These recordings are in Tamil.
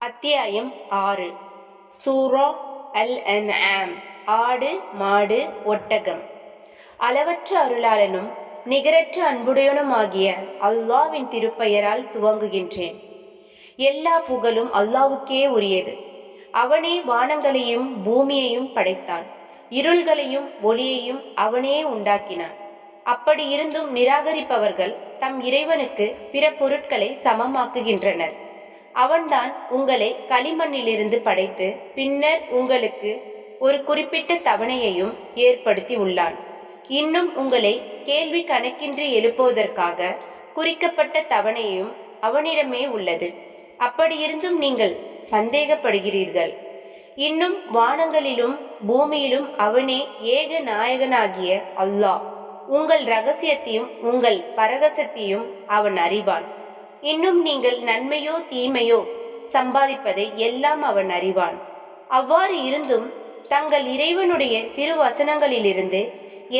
அத்தியாயம் 6. சூரா அல்-அன்ஆம். ஆடு, மாடு, ஒட்டகம். அளவற்ற அருளாளனும் நிகரற்ற அன்புடையனுமாகிய அல்லாஹ்வின் திருப்பெயரால் துவங்குகின்றேன். எல்லா புகழும் அல்லாஹ்வுக்கே உரியது. அவனே வானங்களையும் பூமியையும் படைத்தான். இருள்களையும் ஒளியையும் அவனே உண்டாக்கினான். அப்படி இருந்தும் நிராகரிப்பவர்கள் தம் இறைவனுக்கு பிற பொருட்களை சமமாக்குகின்றனர். அவன்தான் உங்களை களிமண்ணிலிருந்து படைத்து பின்னர் உங்களுக்கு ஒரு குறிப்பிட்ட தவணையையும் ஏற்படுத்தி உள்ளான். இன்னும் உங்களை கேள்வி கணக்கின்றி எழுப்புவதற்காக குறிக்கப்பட்ட தவணையும் அவனிடமே உள்ளது. அப்படியிருந்தும் நீங்கள் சந்தேகப்படுகிறீர்கள். இன்னும் வானங்களிலும் பூமியிலும் அவனே ஏக நாயகனாகிய அல்லாஹ். உங்கள் இரகசியத்தையும் உங்கள் பரகசத்தையும் அவன் அறிவான். இன்னும் நீங்கள் நன்மையோ தீமையோ சம்பாதிப்பதை எல்லாம் அவன் அறிவான். அவ்வாறு இருந்தும் தங்கள் இறைவனுடைய திருவசனங்களிலிருந்து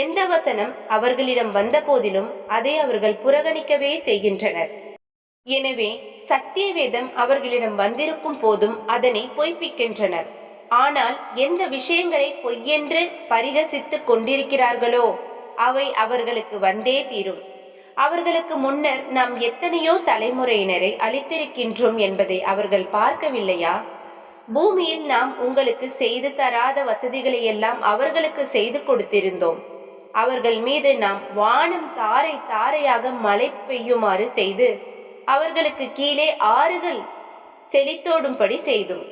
எந்த வசனம் அவர்களிடம் வந்த போதிலும் அதை அவர்கள் புறக்கணிக்கவே செய்கின்றனர். எனவே சத்திய வேதம் அவர்களிடம் வந்திருக்கும் போதும் அதனை பொய்ப்பிக்கின்றனர். ஆனால் எந்த விஷயங்களை பொய்யென்று பரிகசித்துக் கொண்டிருக்கிறார்களோ அவை அவர்களுக்கு வந்தே தீரும். அவர்களுக்கு முன்னர் நாம் எத்தனையோ தலைமுறையினரை அளித்திருக்கின்றோம் என்பதை அவர்கள் பார்க்கவில்லையா? பூமியில் நாம் உங்களுக்கு செய்து தராத வசதிகளை எல்லாம் அவர்களுக்கு செய்து கொடுத்திருந்தோம். அவர்கள் மீது நாம் வானம் தாரை தாரையாக மழை பெய்யுமாறு செய்து அவர்களுக்கு கீழே ஆறுகள் செழித்தோடும்படி செய்தோம்.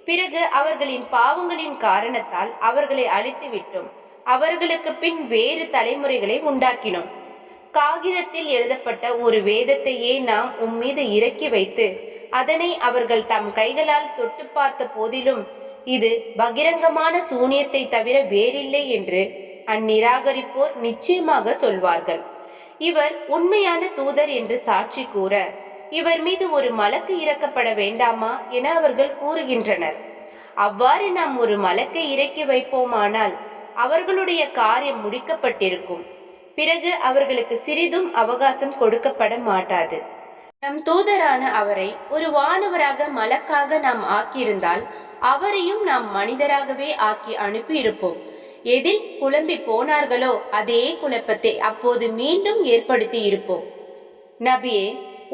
பிறகு அவர்களின் பாவங்களின் காரணத்தால் அவர்களை அழித்து விட்டோம். அவர்களுக்கு பின் வேறு தலைமுறைகளை உண்டாக்கினோம். காகிதத்தில் எழுதப்பட்ட ஒரு வேதத்தையே நாம் உம்மீது இறக்கி வைத்து அதனை அவர்கள் தம் கைகளால் தொட்டு பார்த்த போதிலும் இது பகிரங்கமான சூனியத்தை தவிர வேறில்லை என்று அந்நிராகரிப்போர் நிச்சயமாக சொல்வார்கள். இவர் உண்மையான தூதர் என்று சாட்சி கூற இவர் மீது ஒரு மலக்கு இறக்கப்பட வேண்டாமா என அவர்கள் கூறுகின்றனர். அவ்வாறு நாம் ஒரு மலக்கை இறக்கி வைப்போமானால் அவர்களுடைய காரியம் முடிக்கப்பட்டிருக்கும். பிறகு அவர்களுக்கு சிறிதும் அவகாசம் கொடுக்கப்பட மாட்டாது. நம் தூதரான அவரை ஒரு வானவராக மலக்காக நாம் ஆக்கியிருந்தால் அவரையும் நாம் மனிதராகவே ஆக்கி அனுப்பி இருப்போம். எதில் குழம்பி போனார்களோ அதே குழப்பத்தை அப்போது மீண்டும் ஏற்படுத்தி இருப்போம். நபியே,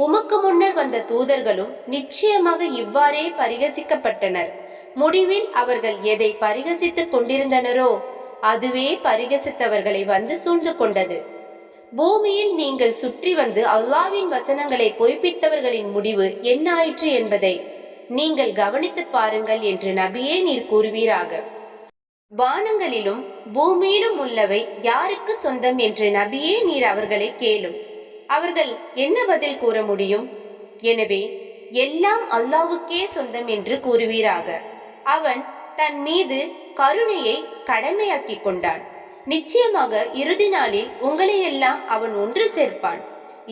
உமக்கு முன்னர் வந்த தூதர்களும் நிச்சயமாக இவ்வாறே பரிகசிக்கப்பட்டனர். முடிவில் அவர்கள் எதை பரிகசித்துக் கொண்டிருந்தனரோ அதுவே பரிகசித்தவர்களை வந்து சூழ்ந்து கொண்டது. பூமியில் நீங்கள் சுற்றி வந்து அல்லாஹ்வின் வசனங்களை பொய்ப்பித்தவர்களின் முடிவு என்ன ஆயிற்று என்பதை நீங்கள் கவனித்து பாருங்கள் என்று நபியே நீர் கூறுவீராக. வானங்களிலும் பூமியிலும் உள்ளவை யாருக்கு சொந்தம் என்று நபியே நீர் அவர்களை கேளும். அவர்கள் என்ன பதில் கூற முடியும்? எனவே எல்லாம் அல்லாஹ்வுக்கே சொந்தம் என்று கூறுவீராக. அவன் தன் மீது கருணையை கடமையாக்கி கொண்டான். நிச்சயமாக இறுதி நாளில் உங்களை எல்லாம் அவன் ஒன்று சேர்ப்பான்.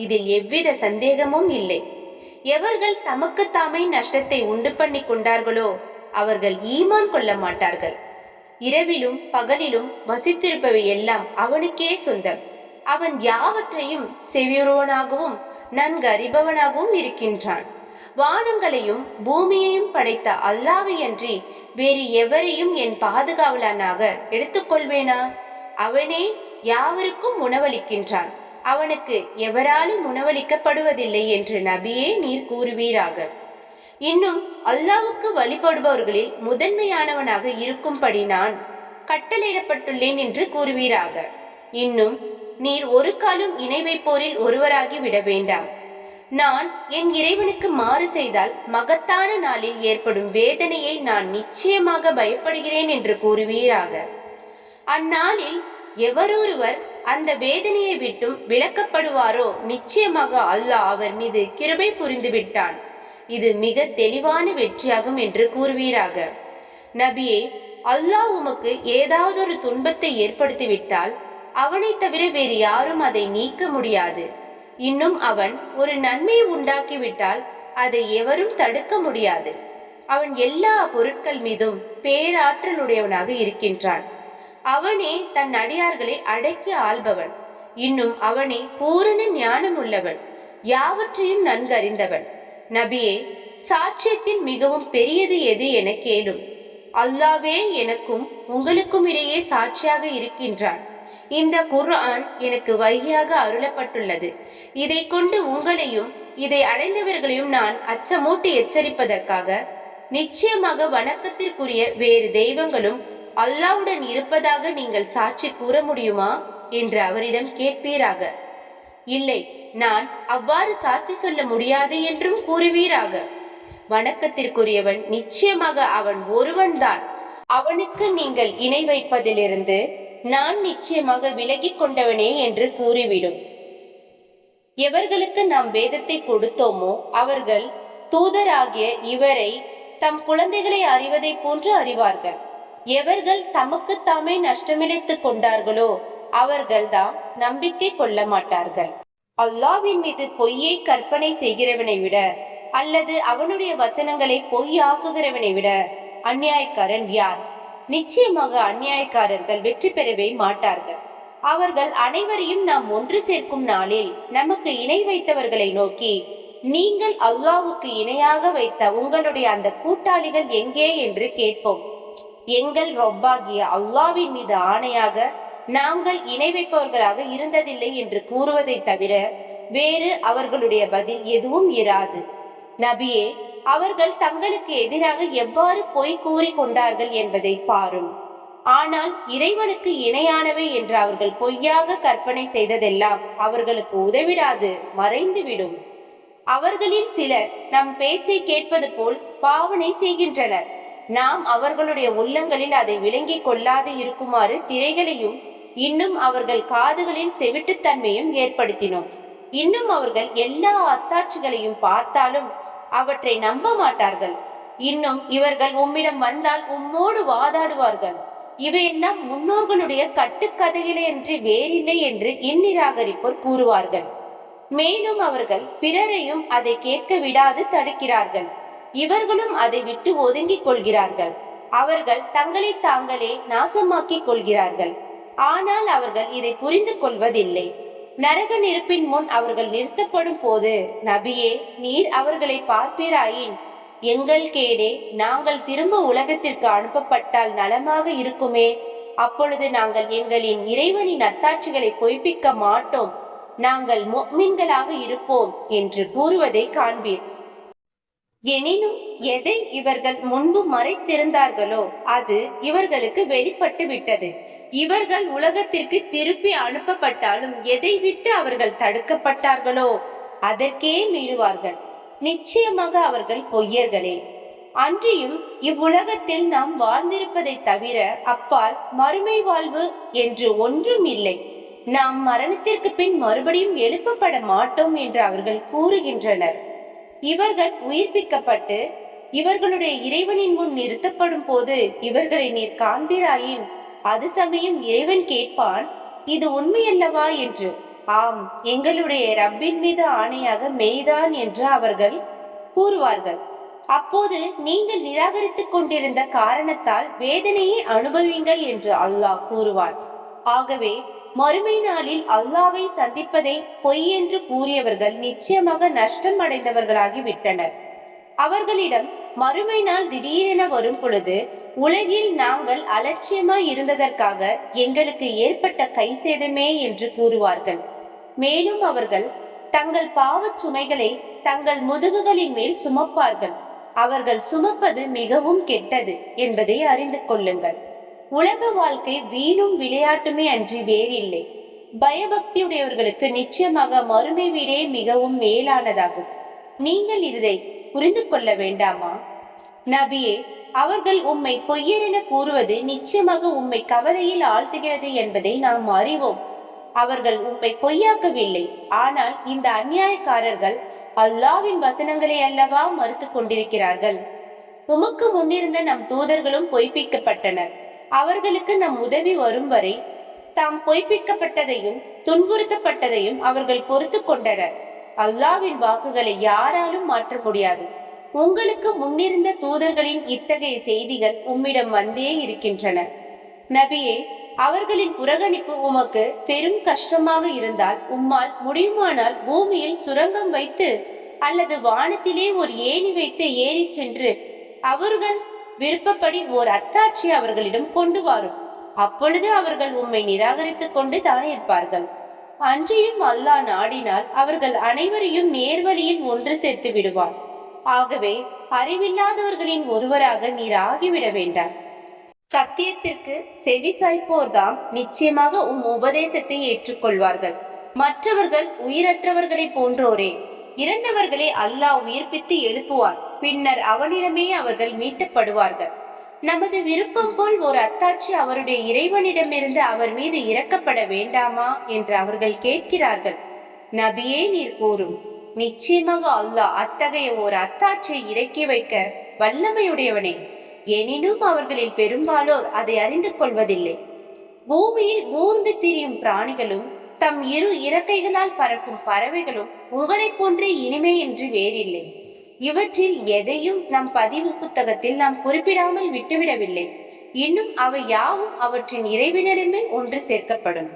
இதில் எவ்வித சந்தேகமும் இல்லை. எவர்கள் தமக்கு தாமே நஷ்டத்தை உண்டு பண்ணி கொண்டார்களோ அவர்கள் ஈமான் கொள்ள மாட்டார்கள். இரவிலும் பகலிலும் வசித்திருப்பவை எல்லாம் அவனுக்கே சொந்தம். அவன் யாவற்றையும் செவியுறுவனாகவும் நன்கு அறிபவனாகவும் இருக்கின்றான். வானங்களையும் பூமியையும் படைத்த அல்லாஹ்வை அன்றி வேறு எவரையும் என் பாதுகாவலனாக எடுத்துக்கொள்வேனா? அவனே யாவருக்கும் உணவளிக்கின்றான். அவனுக்கு எவராலும் உணவளிக்கப்படுவதில்லை என்று நபியே நீர் கூறுவீராக. இன்னும் அல்லாஹ்வுக்கு வழிபடுபவர்களில் முதன்மையானவனாக இருக்கும்படி நான் கட்டளையிடப்பட்டுள்ளேன் என்று கூறுவீராக. இன்னும் நீர் ஒரு காலும் இணை வைப்போரில் ஒருவராகி விட வேண்டாம். நான் என் இறைவனுக்கு மாறு செய்தால் மகத்தான நாளில் ஏற்படும் வேதனையை நான் நிச்சயமாக பயப்படுகிறேன் என்று கூறுவீராக. அந்நாளில் எவரொருவர் அந்த வேதனையை விட்டும் விலக்கப்படுவாரோ நிச்சயமாக அல்லாஹ் அவர் மீது கிருபை புரிந்து விட்டான். இது மிக தெளிவான வெற்றியாகும் என்று கூறுவீராக. நபியே, அல்லாஹ் உமக்கு ஏதாவது ஒரு துன்பத்தை ஏற்படுத்திவிட்டால் அவனை தவிர வேறு யாரும் அதை நீக்க முடியாது. இன்னும் அவன் ஒரு நன்மையை உண்டாக்கிவிட்டால் அதை எவரும் தடுக்க முடியாது. அவன் எல்லா பொருட்கள் மீதும் பேராற்றலுடையவனாக இருக்கின்றான். அவனே தன் அடியார்களை அடக்கி ஆள்பவன். இன்னும் அவனே பூரண ஞானம் உள்ளவன், யாவற்றையும் நன்கறிந்தவன். நபியே, சாட்சியத்தில் மிகவும் பெரியது எது என கேளும். அல்லாவே எனக்கும் உங்களுக்கும் இடையே சாட்சியாக இருக்கின்றான். இந்த குர்ஆன் எனக்கு வஹியாக அருளப்பட்டுள்ளது. இதை கொண்டு உங்களையும் இதை அடைந்தவர்களையும் நான் அச்சமூட்டி எச்சரிப்பதற்காக. நிச்சயமாக வணக்கத்திற்குரிய வேறு தெய்வங்களும் அல்லாஹ்வுடன் இருப்பதாக நீங்கள் சாட்சி கூற முடியுமா என்று அவரிடம் கேட்பீராக. இல்லை, நான் அவ்வாறு சாட்சி சொல்ல முடியாது என்றும் கூறுவீராக. வணக்கத்திற்குரியவன் நிச்சயமாக அவன் ஒருவன்தான். அவனுக்கு நீங்கள் இணை வைப்பதிலிருந்து நான் நிச்சயமாக விலகிக் கொண்டவனே என்று கூறிவிடும். எவர்களுக்கு நாம் வேதத்தை கொடுத்தோமோ அவர்கள் தூதராகிய இவரை தம் குழந்தைகளை அறிவதை போன்று அறிவார்கள். எவர்கள் தமக்கு தாமே நஷ்டமிழைத்துக் கொண்டார்களோ அவர்கள்தான் நம்பிக்கை கொள்ள மாட்டார்கள். அல்லாஹ்வின் மீது பொய்யை கற்பனை செய்கிறவனை விட அல்லது அவனுடைய வசனங்களை பொய்யாக்குகிறவனை விட அநியாயக்காரன் யார்? நிச்சயமாக அநியாயக்காரர்கள் வெற்றி பெறவே மாட்டார்கள். அவர்கள் அனைவரையும் நாம் ஒன்று சேர்க்கும் நாளில் நமக்கு இணை வைத்தவர்களை நோக்கி, நீங்கள் அல்லாஹ்வுக்கு இணையாக வைத்த உங்களுடைய அந்த கூட்டாளிகள் எங்கே என்று கேட்போம். எங்கள் ரொப்பாகிய அல்லாஹ்வின் மீது ஆணையாக நாங்கள் இணை வைப்பவர்களாக இருந்ததில்லை என்று கூறுவதை தவிர வேறு அவர்களுடைய பதில் எதுவும் இராது. நபியே, அவர்கள் தங்களுக்கு எதிராக எவ்வாறு பொய் கூறி கொண்டார்கள் என்பதை பாரும். ஆனால் இறைவனுக்கு இணையானவை என்று அவர்கள் பொய்யாக கற்பனை செய்ததெல்லாம் அவர்களுக்கு உதவிடாது, மறைந்துவிடும். அவர்களில் சிலர் நம் பேச்சை கேட்பது போல் பாவனை செய்கின்றனர். நாம் அவர்களுடைய உள்ளங்களில் அதை விளங்கிக் கொள்ளாது இருக்குமாறு திரைகளையும் இன்னும் அவர்கள் காதுகளில் செவிட்டுத்தன்மையும் ஏற்படுத்தினோம். இன்னும் அவர்கள் எல்லா அத்தாட்சிகளையும் பார்த்தாலும் அவற்றை நம்ப மாட்டார்கள். இன்னும் இவர்கள் உம்மிடம் வந்தால் உம்மோடு வாதாடுவார்கள். இவையெல்லாம் முன்னோர்களுடைய கட்டுக்கதைகளே என்று வேறில்லை என்று இந்நிராகரிப்போர் கூறுவார்கள். மேலும் அவர்கள் பிறரையும் அதை கேட்க விடாது தடுக்கிறார்கள். இவர்களும் அதை விட்டு ஒதுங்கிக் கொள்கிறார்கள். அவர்கள் தங்களை தாங்களே நாசமாக்கிக் கொள்கிறார்கள். ஆனால் அவர்கள் இதை புரிந்து கொள்வதில்லை. நரக நெருப்பின் முன் அவர்கள் நிறுத்தப்படும் போது, நபியே, நீர் அவர்களை பார்ப்பீராயின் எங்கள் கேடே, நாங்கள் திரும்ப உலகத்திற்கு அனுப்பப்பட்டால் நலமாக இருக்குமே. அப்பொழுது நாங்கள் எங்களின் இறைவனின் அத்தாட்சிகளை பொய்ப்பிக்க மாட்டோம், நாங்கள் முஃமின்களாக இருப்போம் என்று கூறுவதை காண்பீர். எனினும் எதை இவர்கள் முன்பு மறைத்திருந்தார்களோ அது இவர்களுக்கு வெளிப்பட்டு விட்டது. இவர்கள் உலகத்திற்கு திருப்பி அனுப்பப்பட்டாலும் எதை விட்டு அவர்கள் தடுக்கப்பட்டார்களோ அதற்கே மீறுவார்கள். நிச்சயமாக அவர்கள் பொய்யர்களே. அன்றியும் இவ்வுலகத்தில் நாம் வாழ்ந்திருப்பதை தவிர அப்பால் மறுமை வாழ்வு என்று ஒன்றும் இல்லை. நாம் மரணத்திற்கு பின் மறுபடியும் எழுப்பப்பட மாட்டோம் என்று அவர்கள் கூறுகின்றனர். இவர்கள் உயிர்ப்பிக்கப்பட்டு இவர்களுடைய இறைவனின் முன் நிறுத்தப்படும் போது இவர்களை நீர் காண்பீராயின் அது சமயம் இறைவன் கேட்பான், இது உண்மையல்லவா என்று. ஆம், எங்களுடைய ரப்பின் மீது ஆணையாக மெய்தான் என்று அவர்கள் கூறுவார்கள். அப்போது நீங்கள் நிராகரித்துக் கொண்டிருந்த காரணத்தால் வேதனையை அனுபவிங்கள் என்று அல்லாஹ் கூறுவான். ஆகவே மறுமை நாளில் அல்லாஹ்வை சந்திப்பதை பொய் என்று கூறியவர்கள் நிச்சயமாக நஷ்டம் அடைந்தவர்களாகி விட்டனர். அவர்களிடம் மறுமை நாள் திடீரென வரும் பொழுது, உலகில் நாங்கள் அலட்சியமாய் இருந்ததற்காக எங்களுக்கு ஏற்பட்ட கை சேதமே என்று கூறுவார்கள். மேலும் அவர்கள் தங்கள் பாவச் சுமைகளை தங்கள் முதுகுகளின் மேல் சுமப்பார்கள். அவர்கள் சுமப்பது மிகவும் கெட்டது என்பதை அறிந்து கொள்ளுங்கள். உலக வாழ்க்கை வீணும் விளையாட்டுமே அன்றி வேறில்லை. பயபக்தியுடையவர்களுக்கு நிச்சயமாக மறுமை வீடே மிகவும் மேலானதாகும். நீங்கள் இதை புரிந்து கொள்ள வேண்டாமா? நபியே, அவர்கள் உம்மை பொய்யரென கூறுவது நிச்சயமாக உம்மை கவலையில் ஆழ்த்துகிறது என்பதை நாம் அறிவோம். அவர்கள் உம்மை பொய்யாக்கவில்லை. ஆனால் இந்த அநியாயக்காரர்கள் அல்லாஹ்வின் வசனங்களை அல்லவா மறுத்து கொண்டிருக்கிறார்கள். உமக்கு முன்னிருந்த நம் தூதர்களும் பொய்ப்பிக்கப்பட்டனர். அவர்களுக்கு நம் உதவி வரும் வரை தாம் பொய்ப்பிக்கப்பட்டதையும் துன்புறுத்தப்பட்டதையும் அவர்கள் பொறுத்து கொண்டனர். அல்லாஹ்வின் வாக்குகளை யாராலும் மாற்ற முடியாது. உங்களுக்கு முன்னிருந்த தூதர்களின் இத்தகைய செய்திகள் உம்மிடம் வந்தே இருக்கின்றன. நபியே, அவர்களின் புறக்கணிப்பு உமக்கு பெரும் கஷ்டமாக இருந்தால் உம்மால் முடியுமானால் பூமியில் சுரங்கம் வைத்து அல்லது வானத்திலே ஒரு ஏணி வைத்து ஏறி சென்று அவர்கள் விருப்பப்படி ஓர் அத்தாட்சி அவர்களிடம் கொண்டு வரும். அப்பொழுது அவர்கள் உம்மை நிராகரித்துக் கொண்டு தான் இருப்பார்கள். அன்றியும் அல்லாஹ் நாடினால் அவர்கள் அனைவரையும் நேர்வழியில் ஒன்று சேர்த்து விடுவார். ஆகவே அறிவில்லாதவர்களின் ஒருவராக நீர் ஆகிவிட வேண்டாம். சத்தியத்திற்கு செவி சாய்ப்போர்தாம் நிச்சயமாக உபதேசத்தை ஏற்றுக்கொள்வார்கள். மற்றவர்கள் உயிரற்றவர்களை போன்றோரே. இறந்தவர்களை அல்லாஹ் உயிர்ப்பித்து எழுப்புவான். பின்னர் அவனிடமே அவர்கள் மீட்டப்படுவார்கள். நமது விருப்பம் போல் ஒரு அத்தாட்சி அவருடைய இறைவனிடமிருந்து அவர் மீது இறக்கப்பட வேண்டாமா என்று அவர்கள் கேட்கிறார்கள். நபியே, நீர் கூறும், நிச்சயமாக அல்லாஹ் அத்தகைய ஒரு அத்தாட்சியை இறக்கி வைக்க வல்லமையுடையவனே. எனினும் அவர்களில் பெரும்பாலோர் அதை அறிந்து கொள்வதில்லை. பூமியில் ஊர்ந்து திரியும் பிராணிகளும் தம் இரு இறக்கைகளால் பறக்கும் பறவைகளும் உங்களைப் போன்றே இனிமையின்றி வேறில்லை. இவற்றில் எதையும் நம் பதிவு புத்தகத்தில் நாம் குறிப்பிடாமல் விட்டுவிடவில்லை. இன்னும் அவை யாவும் அவற்றின் இறைவனிடமே ஒன்று சேர்க்கப்படும்.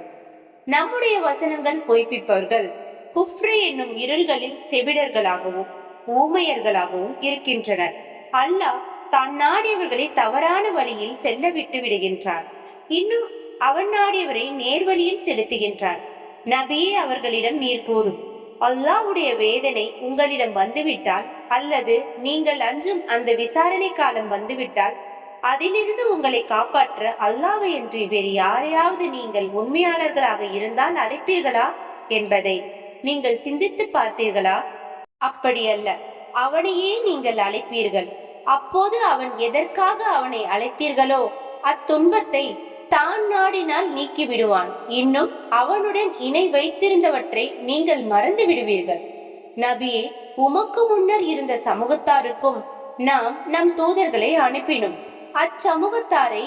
நம்முடைய வசனங்கள் பொய்ப்பிப்பவர்கள் குஃப்ரு என்னும் இருள்களில் செவிடர்களாகவும் ஊமையர்களாகவும் இருக்கின்றனர். அல்லாஹ் தான் நாடியவர்களை தவறான வழியில் செல்ல விட்டு விடுகின்றான். இன்னும் அவன் நாடியவரை நேர்வழியில் செலுத்துகின்றான். நபியே, அவர்களிடம் நீர் கூறும், அல்லாஹ்வுடைய வேதனை உங்களிடம் வந்துவிட்டால் அல்லது நீங்கள் அஞ்சும் அந்த விசாரணை காலம் வந்துவிட்டால் அதிலிருந்து உங்களை காப்பாற்ற அல்லாஹ்வை அன்றி வேறு யாரையாவது நீங்கள் உண்மையாளர்களாக இருந்தால் அழைப்பீர்களா என்பதை நீங்கள் சிந்தித்து பார்த்தீர்களா? அப்படியல்ல, அவனையே நீங்கள் அழைப்பீர்கள். அப்போது அவன் எதற்காக அவனை அழைத்தீர்களோ அத்துன்பத்தை தான் நாடினால் நீக்கி விடுவான். இன்னும் அவனுடன் இணை வைத்திருந்தவற்றை நீங்கள் மறந்து விடுவீர்கள். நபியே, உமக்கு முன்னர் இருந்த சமூகத்தாருக்கும் நாம் நம் தூதர்களை அனுப்பினோம். அச்சமூகத்தாரை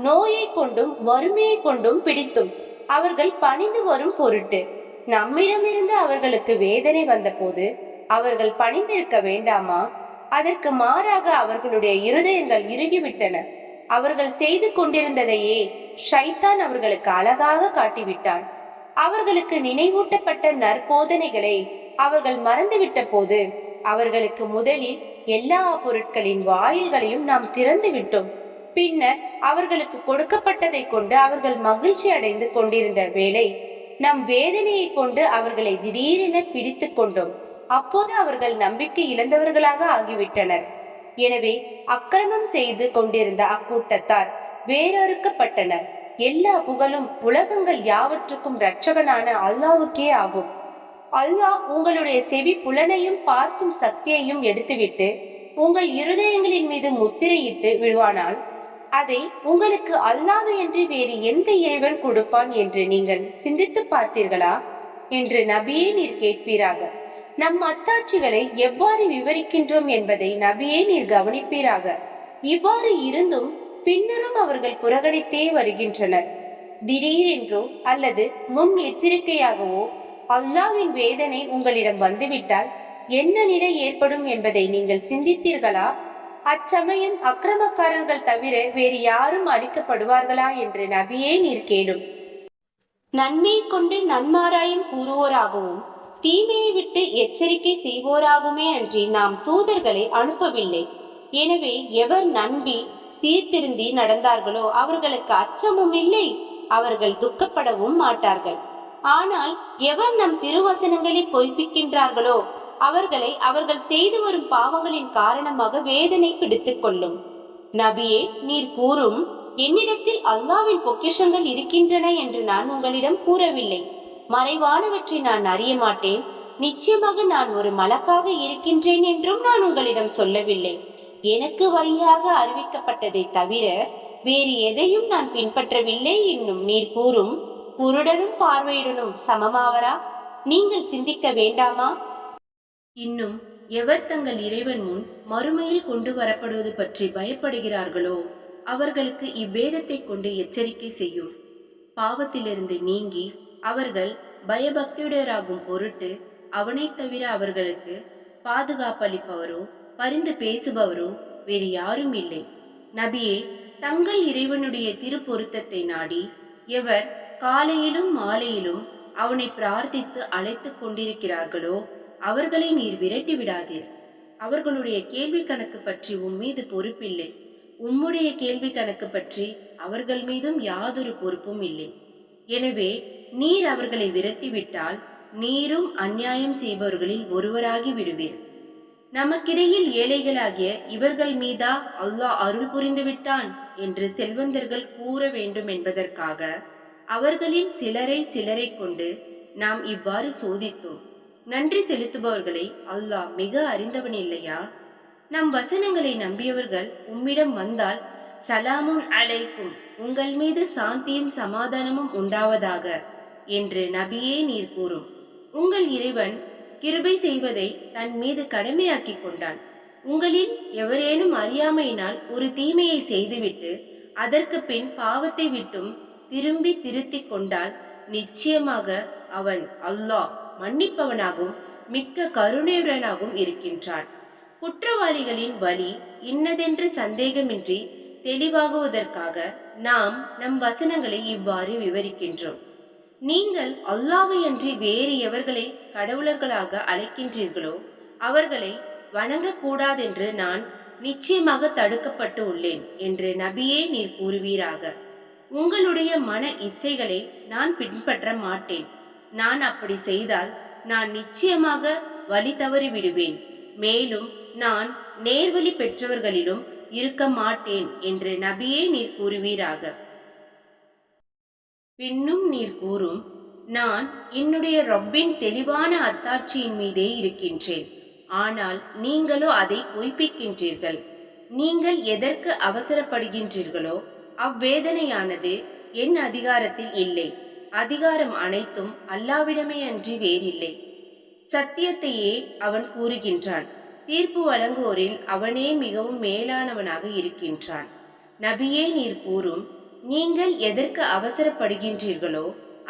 நோயை கொண்டும் வறுமையை கொண்டும் பிடித்தும் அவர்கள் பணிந்து வரும் பொருட்டு நம்மிடமிருந்து அவர்களுக்கு வேதனை வந்தபோது அவர்கள் பணிந்திருக்க வேண்டாமா? அதற்கு மாறாக அவர்களுடைய இருதயங்கள் இறுகிவிட்டன. அவர்கள் செய்து கொண்டிருந்ததையே ஷைத்தான் அவர்களுக்கு அழகாக காட்டிவிட்டான். அவர்களுக்கு நினைவூட்டப்பட்ட நற்போதனைகளை அவர்கள் மறந்துவிட்ட போது அவர்களுக்கு முதலில் எல்லா பொருட்களின் வாயில்களையும் நாம் திறந்து விட்டோம். பின்னர் அவர்களுக்கு கொடுக்கப்பட்டதை கொண்டு அவர்கள் மகிழ்ச்சி அடைந்து கொண்டிருந்த வேளை நம் வேதனையை கொண்டு அவர்களை திடீரென பிடித்து கொண்டோம். அப்போது அவர்கள் நம்பிக்கை இழந்தவர்களாக ஆகிவிட்டனர். எனவே அக்கிரமம் செய்து கொண்டிருந்த அக்கூட்டத்தார் வேறறுக்கப்பட்டனர். எல்லா புகழும் உலகங்கள் யாவற்றுக்கும் இரட்சகனான அல்லாஹ்வுக்கே ஆகும். அல்லாஹ் உங்களுடைய செவி புலனையும் பார்க்கும் சக்தியையும் எடுத்துவிட்டு உங்கள் இருதயங்களின் மீது முத்திரையிட்டு விடுவானால் அதை உங்களுக்கு அல்லாஹ் என்று வேறு எந்த இறைவன் கொடுப்பான் என்று நீங்கள் சிந்தித்து பார்த்தீர்களா என்று நபியே நீர் கேட்பீராக. நம் அத்தாட்சிகளை எவ்வாறு விவரிக்கின்றோம் என்பதை நபியே நீர் கவனிப்பீராக. இவ்வாறு இருந்தும் பின்னரும் அவர்கள் புறக்கணித்தே வருகின்றனர். திடீரென்றோ அல்லது முன் எச்சரிக்கையாகவோ அல்லாஹ்வின் வேதனை உங்களிடம் வந்துவிட்டால் என்ன நிலை ஏற்படும் என்பதை நீங்கள் சிந்தித்தீர்களா? அச்சமயம் அக்கிரமக்காரர்கள் தவிர வேறு யாரும் அழிக்கப்படுவார்களா என்று நபியே நீர் கேடும். நன்மை கொண்டு நன்மாராயம் கூறுவோராகவும் தீமையை விட்டு எச்சரிக்கை செய்வோராகுமே அன்றி நாம் தூதர்களை அனுப்பவில்லை. எனவே எவர் நம்பி சீர்திருந்தி நடந்தார்களோ அவர்களுக்கு அச்சமும் இல்லை, அவர்கள் துக்கப்படவும் மாட்டார்கள். ஆனால் எவர் நம் திருவசனங்களில் பொய்ப்பிக்கின்றார்களோ அவர்களை அவர்கள் செய்து வரும் பாவங்களின் காரணமாக வேதனை பிடித்துக் கொள்ளும். நபியே நீர் கூறும், என்னிடத்தில் அல்லாஹ்வின் பொக்கிஷங்கள் இருக்கின்றன என்று நான் உங்களிடம் கூறவில்லை. மறைவானவற்றை நான் அறிய மாட்டேன். நிச்சயமாக நான் ஒரு மலக்காக இருக்கின்றேன் என்றும் நான் உங்களிடம் சொல்லவில்லை. எனக்கு வழியாக அறிவிக்கப்பட்டதை தவிர வேறு எதையும் நான் பின்பற்றவில்லை என்னும் நீர் கூறும், குருடனும் பார்வையுடனும் சமமாவரா? நீங்கள் சிந்திக்க வேண்டாமா? இன்னும் எவர் தங்கள் இறைவன் முன் மறுமையில் கொண்டு வரப்படுவது பற்றி பயப்படுகிறார்களோ அவர்களுக்கு இவ்வேதத்தை கொண்டு எச்சரிக்கை செய்யும். பாவத்திலிருந்து நீங்கி அவர்கள் பயபக்தியுடையராகும் பொருட்டு அவனை தவிர அவர்களுக்கு பாதுகாப்பளிப்பவரோ பரிந்து பேசுபவரோ வேறு யாரும் இல்லை. நபியே, தங்கள் இறைவனுடைய திருப்பொருத்தத்தை நாடி எவர் காலையிலும் மாலையிலும் அவனை பிரார்த்தித்து அழைத்து கொண்டிருக்கிறார்களோ அவர்களை நீர் விரட்டி விடாதீர். அவர்களுடைய கேள்வி கணக்கு பற்றி மீது பொறுப்பில்லை. உம்முடைய கேள்வி கணக்கு பற்றி அவர்கள் மீதும் யாதொரு பொறுப்பும் இல்லை. எனவே நீர் அவர்களை விரட்டிவிட்டால் நீரும் அநியாயம் செய்பவர்களில் ஒருவராகி விடுவீர். நமக்கிடையில் ஏழைகளாகிய இவர்கள் மீதா அல்லாஹ் அருள் புரிந்து விட்டான் என்று செல்வந்தர்கள் கூற வேண்டும் என்பதற்காக அவர்களில் சிலரை கொண்டு நாம் இவ்வாறு சோதித்தோம். நன்றி செலுத்துபவர்களை அல்லாஹ் மிக அறிந்தவன் இல்லையா? நம் வசனங்களை நம்பியவர்கள் உம்மிடம் வந்தால் சலாமுன் அலைக்கும், உங்கள் மீது சாந்தியும் சமாதானமும் உண்டாவதாக என்று நபியே நீர் கூறும். உங்கள் இறைவன் கிருபை செய்வதை தன் மீது கடமையாக்கி கொண்டான். உங்களில் எவரேனும் அறியாமையினால் ஒரு தீமையை செய்துவிட்டு அதற்கு பின் பாவத்தை விட்டும் திரும்பி திருத்திக் கொண்டால் நிச்சயமாக அவன் அல்லாஹ் மன்னிப்பவனாகவும் மிக்க கருணையுடனாகவும் இருக்கின்றான். குற்றவாளிகளின் வழி இன்னதென்று சந்தேகமின்றி தெளிவாகுவதற்காக நாம் நம் வசனங்களை இவ்வாறு விவரிக்கின்றோம். நீங்கள் அல்லாஹ்வை அன்றி வேறு எவர்களை கடவுளர்களாக அழைக்கின்றீர்களோ அவர்களை வணங்கக்கூடாதென்று நான் நிச்சயமாக தடுக்கப்பட்டு உள்ளேன் என்று நபியே நீர் கூறுவீராக. உங்களுடைய மன இச்சைகளை நான் பின்பற்ற மாட்டேன். நான் அப்படி செய்தால் நான் நிச்சயமாக வழி தவறி விடுவேன். மேலும் நான் நேர்வழி பெற்றவர்களிலும் இருக்க மாட்டேன் என்று நபியே நீர் கூறுவீராக. பின்னும் நீர் கூறும், நான் என்னுடைய ரப்பின் தெளிவான அத்தாட்சியின் மீதே இருக்கின்றேன். ஆனால் நீங்களோ அதை பொய்ப்பிக்கின்றீர்கள். நீங்கள் எதற்கு அவசரப்படுகின்றீர்களோ அவ்வேதனையானது என் அதிகாரத்தில் இல்லை. அதிகாரம் அனைத்தும் அல்லாவிடமே அன்றி வேறில்லை. சத்தியத்தையே அவன் கூறுகின்றான். தீர்ப்பு வழங்குவோரில் அவனே மிகவும் மேலானவனாக இருக்கின்றான். நபியே நீர் கூறும், நீங்கள் எதற்கு அவசரப்படுகின்றீர்களோ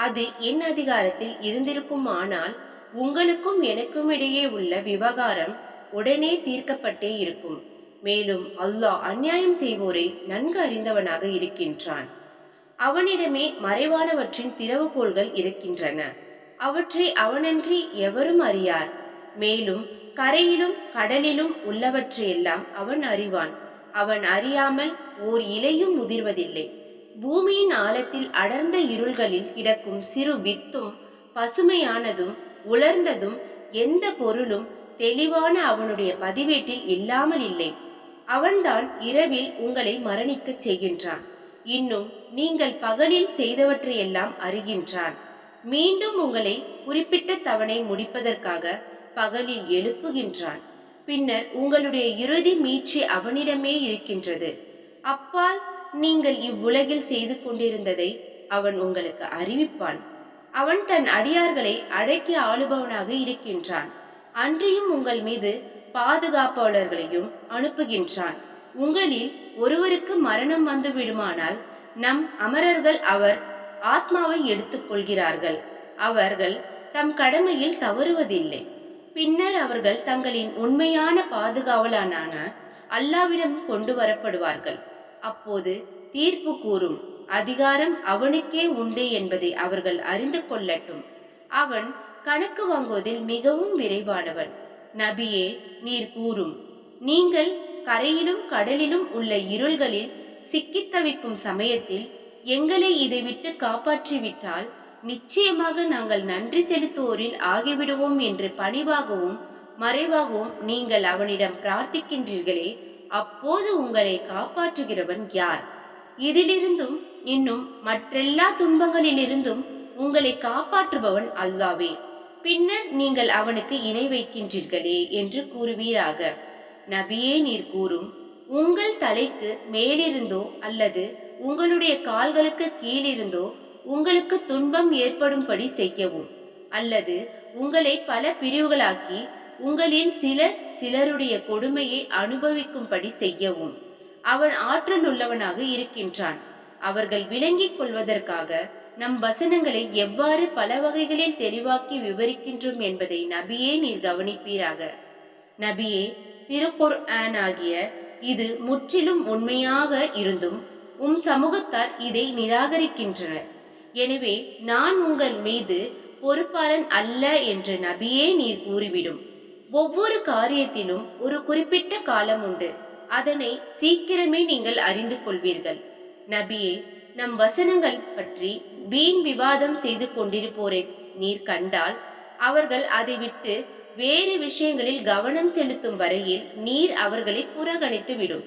அது என் அதிகாரத்தில் இருந்திருக்குமானால் உங்களுக்கும் எனக்கும் இடையே உள்ள விவகாரம் உடனே தீர்க்கப்பட்டே இருக்கும். மேலும் அல்லாஹ் அநியாயம் செய்வோரை நன்கு அறிந்தவனாக இருக்கின்றான். அவனிடமே மறைவானவற்றின் திறவுகோள்கள் இருக்கின்றன. அவற்றை அவனன்றி எவரும் அறியார். மேலும் கரையிலும் கடலிலும் உள்ளவற்றையெல்லாம் அவன் அறிவான். அவன் அறியாமல் ஓர் இலையும் உதிர்வதில்லை. பூமியின் ஆழத்தில் அடர்ந்த இருள்களில் கிடக்கும் சிறு வித்தும் பசுமையானதும் உலர்ந்ததும் எந்த பொருளும் தெளிவான அவனுடைய பதிவேட்டில் இல்லாமல் இல்லை. அவன்தான் இரவில் உங்களை மரணிக்கச் செய்கின்றான். இன்னும் நீங்கள் பகலில் செய்தவற்றையெல்லாம் அறிகின்றான். மீண்டும் உங்களை குறிப்பிட்ட தவணை முடிப்பதற்காக பகலில் எழுப்புகின்றான். பின்னர் உங்களுடைய இறுதி மீட்சி அவனிடமே இருக்கின்றது. அப்பால் நீங்கள் இவ்வுலகில் செய்து கொண்டிருந்ததை அவன் உங்களுக்கு அறிவிப்பான். அவன் தன் அடியார்களை அடக்கி ஆளுபவனாக இருக்கின்றான். அன்றியும் உங்கள் மீது பாதுகாப்பாளர்களையும் அனுப்புகின்றான். உங்களில் ஒருவருக்கு மரணம் வந்து விடுமானால் நம் அமரர்கள் அவர் ஆத்மாவை எடுத்துக் கொள்கிறார்கள். அவர்கள் தம் கடமையில் தவறுவதில்லை. பின்னர் அவர்கள் தங்களின் உண்மையான பாதுகாவலான அல்லாவிடம் கொண்டு வரப்படுவார்கள். அப்போது தீர்ப்பு கூறும் அதிகாரம் அவனுக்கே உண்டு என்பதை அவர்கள் அறிந்து கொள்ளட்டும். அவன் கணக்கு வாங்குவதில் மிகவும் விரைவானவன். நபியே நீர் கூறும், நீங்கள் கரையிலும் கடலிலும் உள்ள இருள்களில் சிக்கித் தவிக்கும் சமயத்தில் எங்களை இதை விட்டு காப்பாற்றிவிட்டால் நிச்சயமாக நாங்கள் நன்றி செலுத்துவோரில் ஆகிவிடுவோம் என்று பணிவாகவும் மறைவாகவும் நீங்கள் அவனிடம் பிரார்த்திக்கின்றீர்களே, அப்போது உங்களை காப்பாற்றுகிறவன் யார்? இதிலிருந்தும் இன்னும் மற்றெல்லா துன்பங்களிலிருந்தும் உங்களை காப்பாற்றுபவன் அல்லாவே. பின்னர் நீங்கள் அவனுக்கு இணை வைக்கின்றீர்களே என்று கூறுவீராக. நபியே நீர் கூறும், உங்கள் தலைக்கு மேலிருந்தோ அல்லது உங்களுடைய கால்களுக்கு கீழிருந்தோ உங்களுக்கு துன்பம் ஏற்படும்படி செய்யவும், அல்லது உங்களை பல பிரிவுகளாக்கி உங்களில் சிலருடைய கொடுமையை அனுபவிக்கும்படி செய்யவும் அவன் ஆற்றல் உள்ளவனாக இருக்கின்றான். அவர்கள் விளங்கிக் கொள்வதற்காக நம் வசனங்களை எவ்வாறு பல வகைகளில் தெளிவாக்கி விவரிக்கின்றோம் என்பதை நபியே நீர் கவனிப்பீராக. நபியே, திருக்குர்ஆன் ஆகிய இது முற்றிலும் உண்மையாக இருந்தும் சமூகத்தார் இதை நிராகரிக்கின்றனர். எனவே நான் உங்கள் மீது பொறுப்பாளன் அல்ல என்று நபியே நீர் கூறிவிடும். ஒவ்வொரு காரியத்திலும் ஒரு குறிப்பிட்ட காலம் உண்டு. அதனை சீக்கிரமே நீங்கள் அறிந்து கொள்வீர்கள். நபியே, நம் வசனங்கள் பற்றி வீண் விவாதம் செய்து கொண்டிருப்போரை நீர் கண்டால் அவர்கள் அதை விட்டு வேறு விஷயங்களில் கவனம் செலுத்தும் வரையில் நீர் அவர்களை புறக்கணித்து விடும்.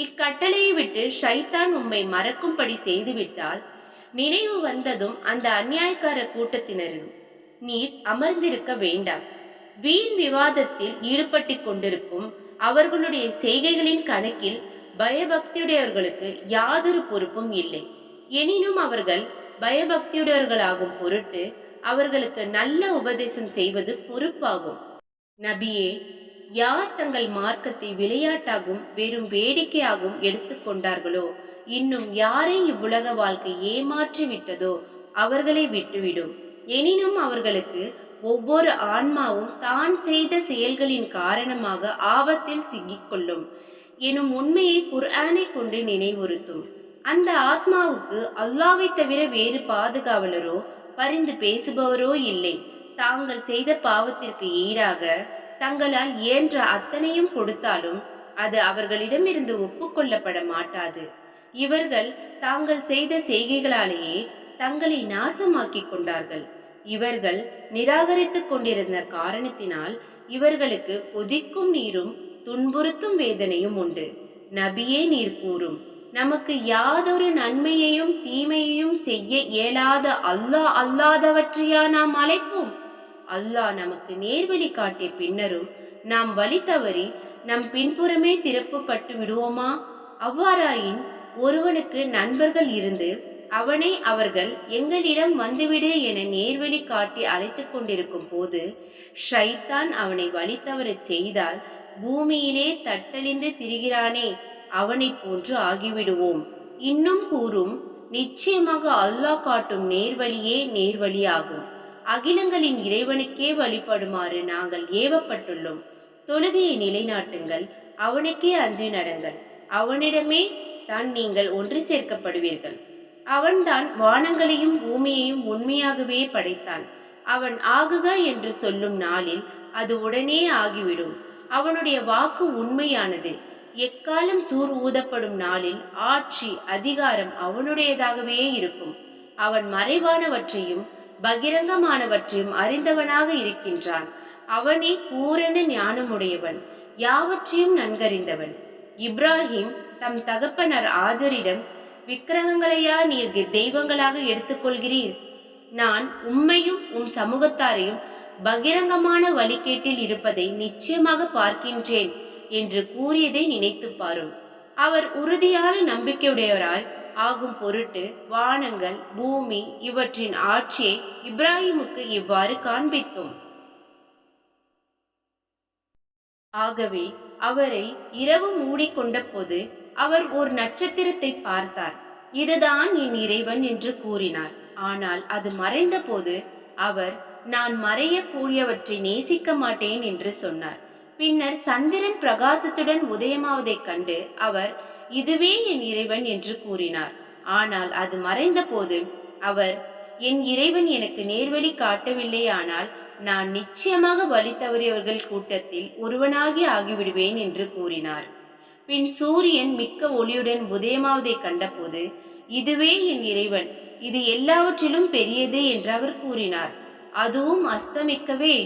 இக்கட்டளையை விட்டு ஷைத்தான் உம்மை மறக்கும்படி செய்துவிட்டால் நினைவு வந்ததும் அந்த அநியாயக்கார கூட்டத்தினரும் நீர் அமர்ந்திருக்க வேண்டாம். வீண் விவாதத்தில் ஈடுபட்டு கொண்டிருக்கும் அவர்களுடைய செய்கைகளின் கணக்கில் பயபக்தியுடையவர்களுக்கு யாதொரு பொறுப்பும் இல்லை. எனினும் அவர்கள் பயபக்தியுடையவர்களாகும் பொருட்டு அவர்களுக்கு நல்ல உபதேசம் செய்வது பொறுப்பாகும். நபியே, யார் தங்கள் மார்க்கத்தை விளையாட்டாகவும் வெறும் வேடிக்கையாகவும் எடுத்துக்கொண்டார்களோ, இன்னும் யாரை இவ்வுலக வாழ்க்கை ஏமாற்றி விட்டதோ அவர்களை விட்டுவிடும். எனினும் அவர்களுக்கு ஒவ்வொரு ஆன்மாவும் தான் செய்த செயல்களின் காரணமாக ஆபத்தில் சிக்கிக்கொள்ளும் எனும் உண்மையை குர்ஆனை கொண்டு நினைவுறுத்தும். அந்த ஆத்மாவுக்கு அல்லாவை தவிர வேறு பாதுகாவலரோ பரிந்து பேசுபவரோ இல்லை. தாங்கள் செய்த பாவத்திற்கு ஈடாக தங்களால் இயன்ற அத்தனையும் கொடுத்தாலும் அது அவர்களிடமிருந்து ஒப்புக்கொள்ளப்பட மாட்டாது. இவர்கள் தாங்கள் செய்த செய்கைகளாலேயே தங்களை நாசமாக்கிக் கொண்டார்கள். இவர்கள் நிராகரித்துக் கொண்டிருந்த காரணத்தினால் இவர்களுக்கு கொதிக்கும் நீரும் துன்புறுத்தும் வேதனையும் உண்டு. நபியே, நீர் கூறும், நமக்கு யாதொரு நன்மையையும் தீமையையும் செய்ய இயலாத அல்லாஹ் அல்லாதவற்றையா நாம் அழைப்போம்? அல்லாஹ் நமக்கு நேர்வழி காட்டிய பின்னரும் நாம் வழி தவறி நம் பின்புறமே திறப்புப்பட்டு விடுவோமா? அவ்வாறாயின் ஒருவனுக்கு நண்பர்கள் இருந்து அவனை அவர்கள் எங்களிடம் வந்துவிடு என நேர்வழி காட்டி அழைத்து கொண்டிருக்கும் போது ஷைத்தான் அவனை வழி தவறச் செய்தால் பூமியிலே தட்டழிந்து திரிகிறானே, அவனை போன்று ஆகிவிடுவோம். இன்னும் கூறும், நிச்சயமாக அல்லாஹ் காட்டும் நேர்வழியே நேர்வழியாகும். அகிலங்களின் இறைவனுக்கே வழிபடுமாறு நாங்கள் ஏவப்பட்டுள்ளோம். தொழுகையை நிலைநாட்டுங்கள், அவனுக்கே அஞ்சி நடங்கள், அவனிடமே தான் நீங்கள் ஒன்று சேர்க்கப்படுவீர்கள். அவன்தான் வானங்களையும் பூமியையும் உண்மையாகவே படைத்தான். அவன் ஆகுக என்று சொல்லும் நாளில் அது உடனே ஆகிவிடும். அவனுடைய வாக்கு உண்மையானது. எக்காலம் சூர் ஊதப்படும் நாளில் ஆட்சி அதிகாரம் அவனுடையதாகவே இருக்கும். அவன் மறைவானவற்றையும் பகிரங்கமானவற்றையும் அறிந்தவனாக இருக்கின்றான். அவனே பூரண ஞானமுடையவன், யாவற்றையும் நன்கறிந்தவன். இப்ராஹிம் தம் தகப்பனர் ஆஜரிடம், விக்கிரகங்களையா நீர் தெய்வங்களாக எடுத்துக்கொள்கிறீர்? நான் உம்மையும் உம் சமூகத்தாரையும் பகிரங்கமான வழிகேட்டில் இருப்பதை நிச்சயமாக பார்க்கின்றேன் என்று கூறியதை நினைத்து பாரும். அவர் உறுதியான நம்பிக்கையுடையவராய் ஆகும் பொருட்டு வானங்கள் பூமி இவற்றின் ஆட்சியை இப்ராஹிமுக்கு இவ்வாறு காண்பித்தோம். ஆகவே அவரை இரவு மூடிக்கொண்ட போது அவர் ஒரு நட்சத்திரத்தை பார்த்தார். இதுதான் என் இறைவன் என்று கூறினார். ஆனால் அது மறைந்த போது அவர், நான் மறையக்கூடியவற்றை நேசிக்க மாட்டேன் என்று சொன்னார். பின்னர் சந்திரன் பிரகாசத்துடன் உதயமாவதைக் கண்டு அவர், இதுவே என் இறைவன் என்று கூறினார். ஆனால் அது மறைந்த போது அவர், என் இறைவன் எனக்கு நேர்வழி காட்டவில்லை, ஆனால் நான் நிச்சயமாக வழி தவறியவர்கள் கூட்டத்தில் ஒருவனாகி ஆகிவிடுவேன் என்று கூறினார். பின் சூரியன் மிக்க ஒளியுடன் உதயமாவதை கண்டபோது, இதுவே என் இறைவன், இது எல்லாவற்றிலும் பெரியது என்று அவர் கூறினார். அதுவும் அஸ்தமிக்கவே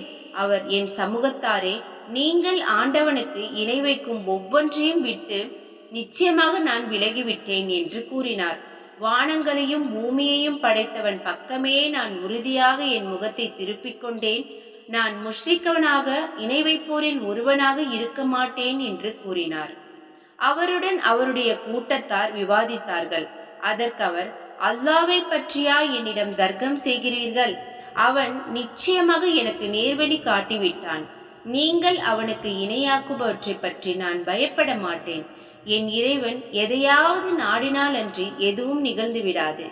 அவர், என் சமூகத்தாரே, நீங்கள் ஆண்டவனுக்கு இணை வைக்கும் ஒவ்வொன்றையும் விட்டு நிச்சயமாக நான் விலகிவிட்டேன் என்று கூறினார். வானங்களையும் பூமியையும் படைத்தவன் பக்கமே நான் உறுதியாக என் முகத்தை திருப்பிக் கொண்டேன். நான் முஷ்ரிக்கவனாக இணை வைப்போரில் ஒருவனாக இருக்க மாட்டேன் என்று கூறினார். அவருடன் அவருடைய கூட்டத்தார் விவாதித்தார்கள். அதற்கவர், அல்லாவை பற்றியா என்னிடம் தர்க்கம் செய்கிறீர்கள்? அவன் நிச்சயமாக எனக்கு நேர்வழி காட்டிவிட்டான். நீங்கள் அவனுக்கு இணையாக்குபவற்றை பற்றி நான் பயப்பட மாட்டேன். என் இறைவன் எதையாவது நாடினால் அன்றி எதுவும் நிகழ்ந்து விடாது.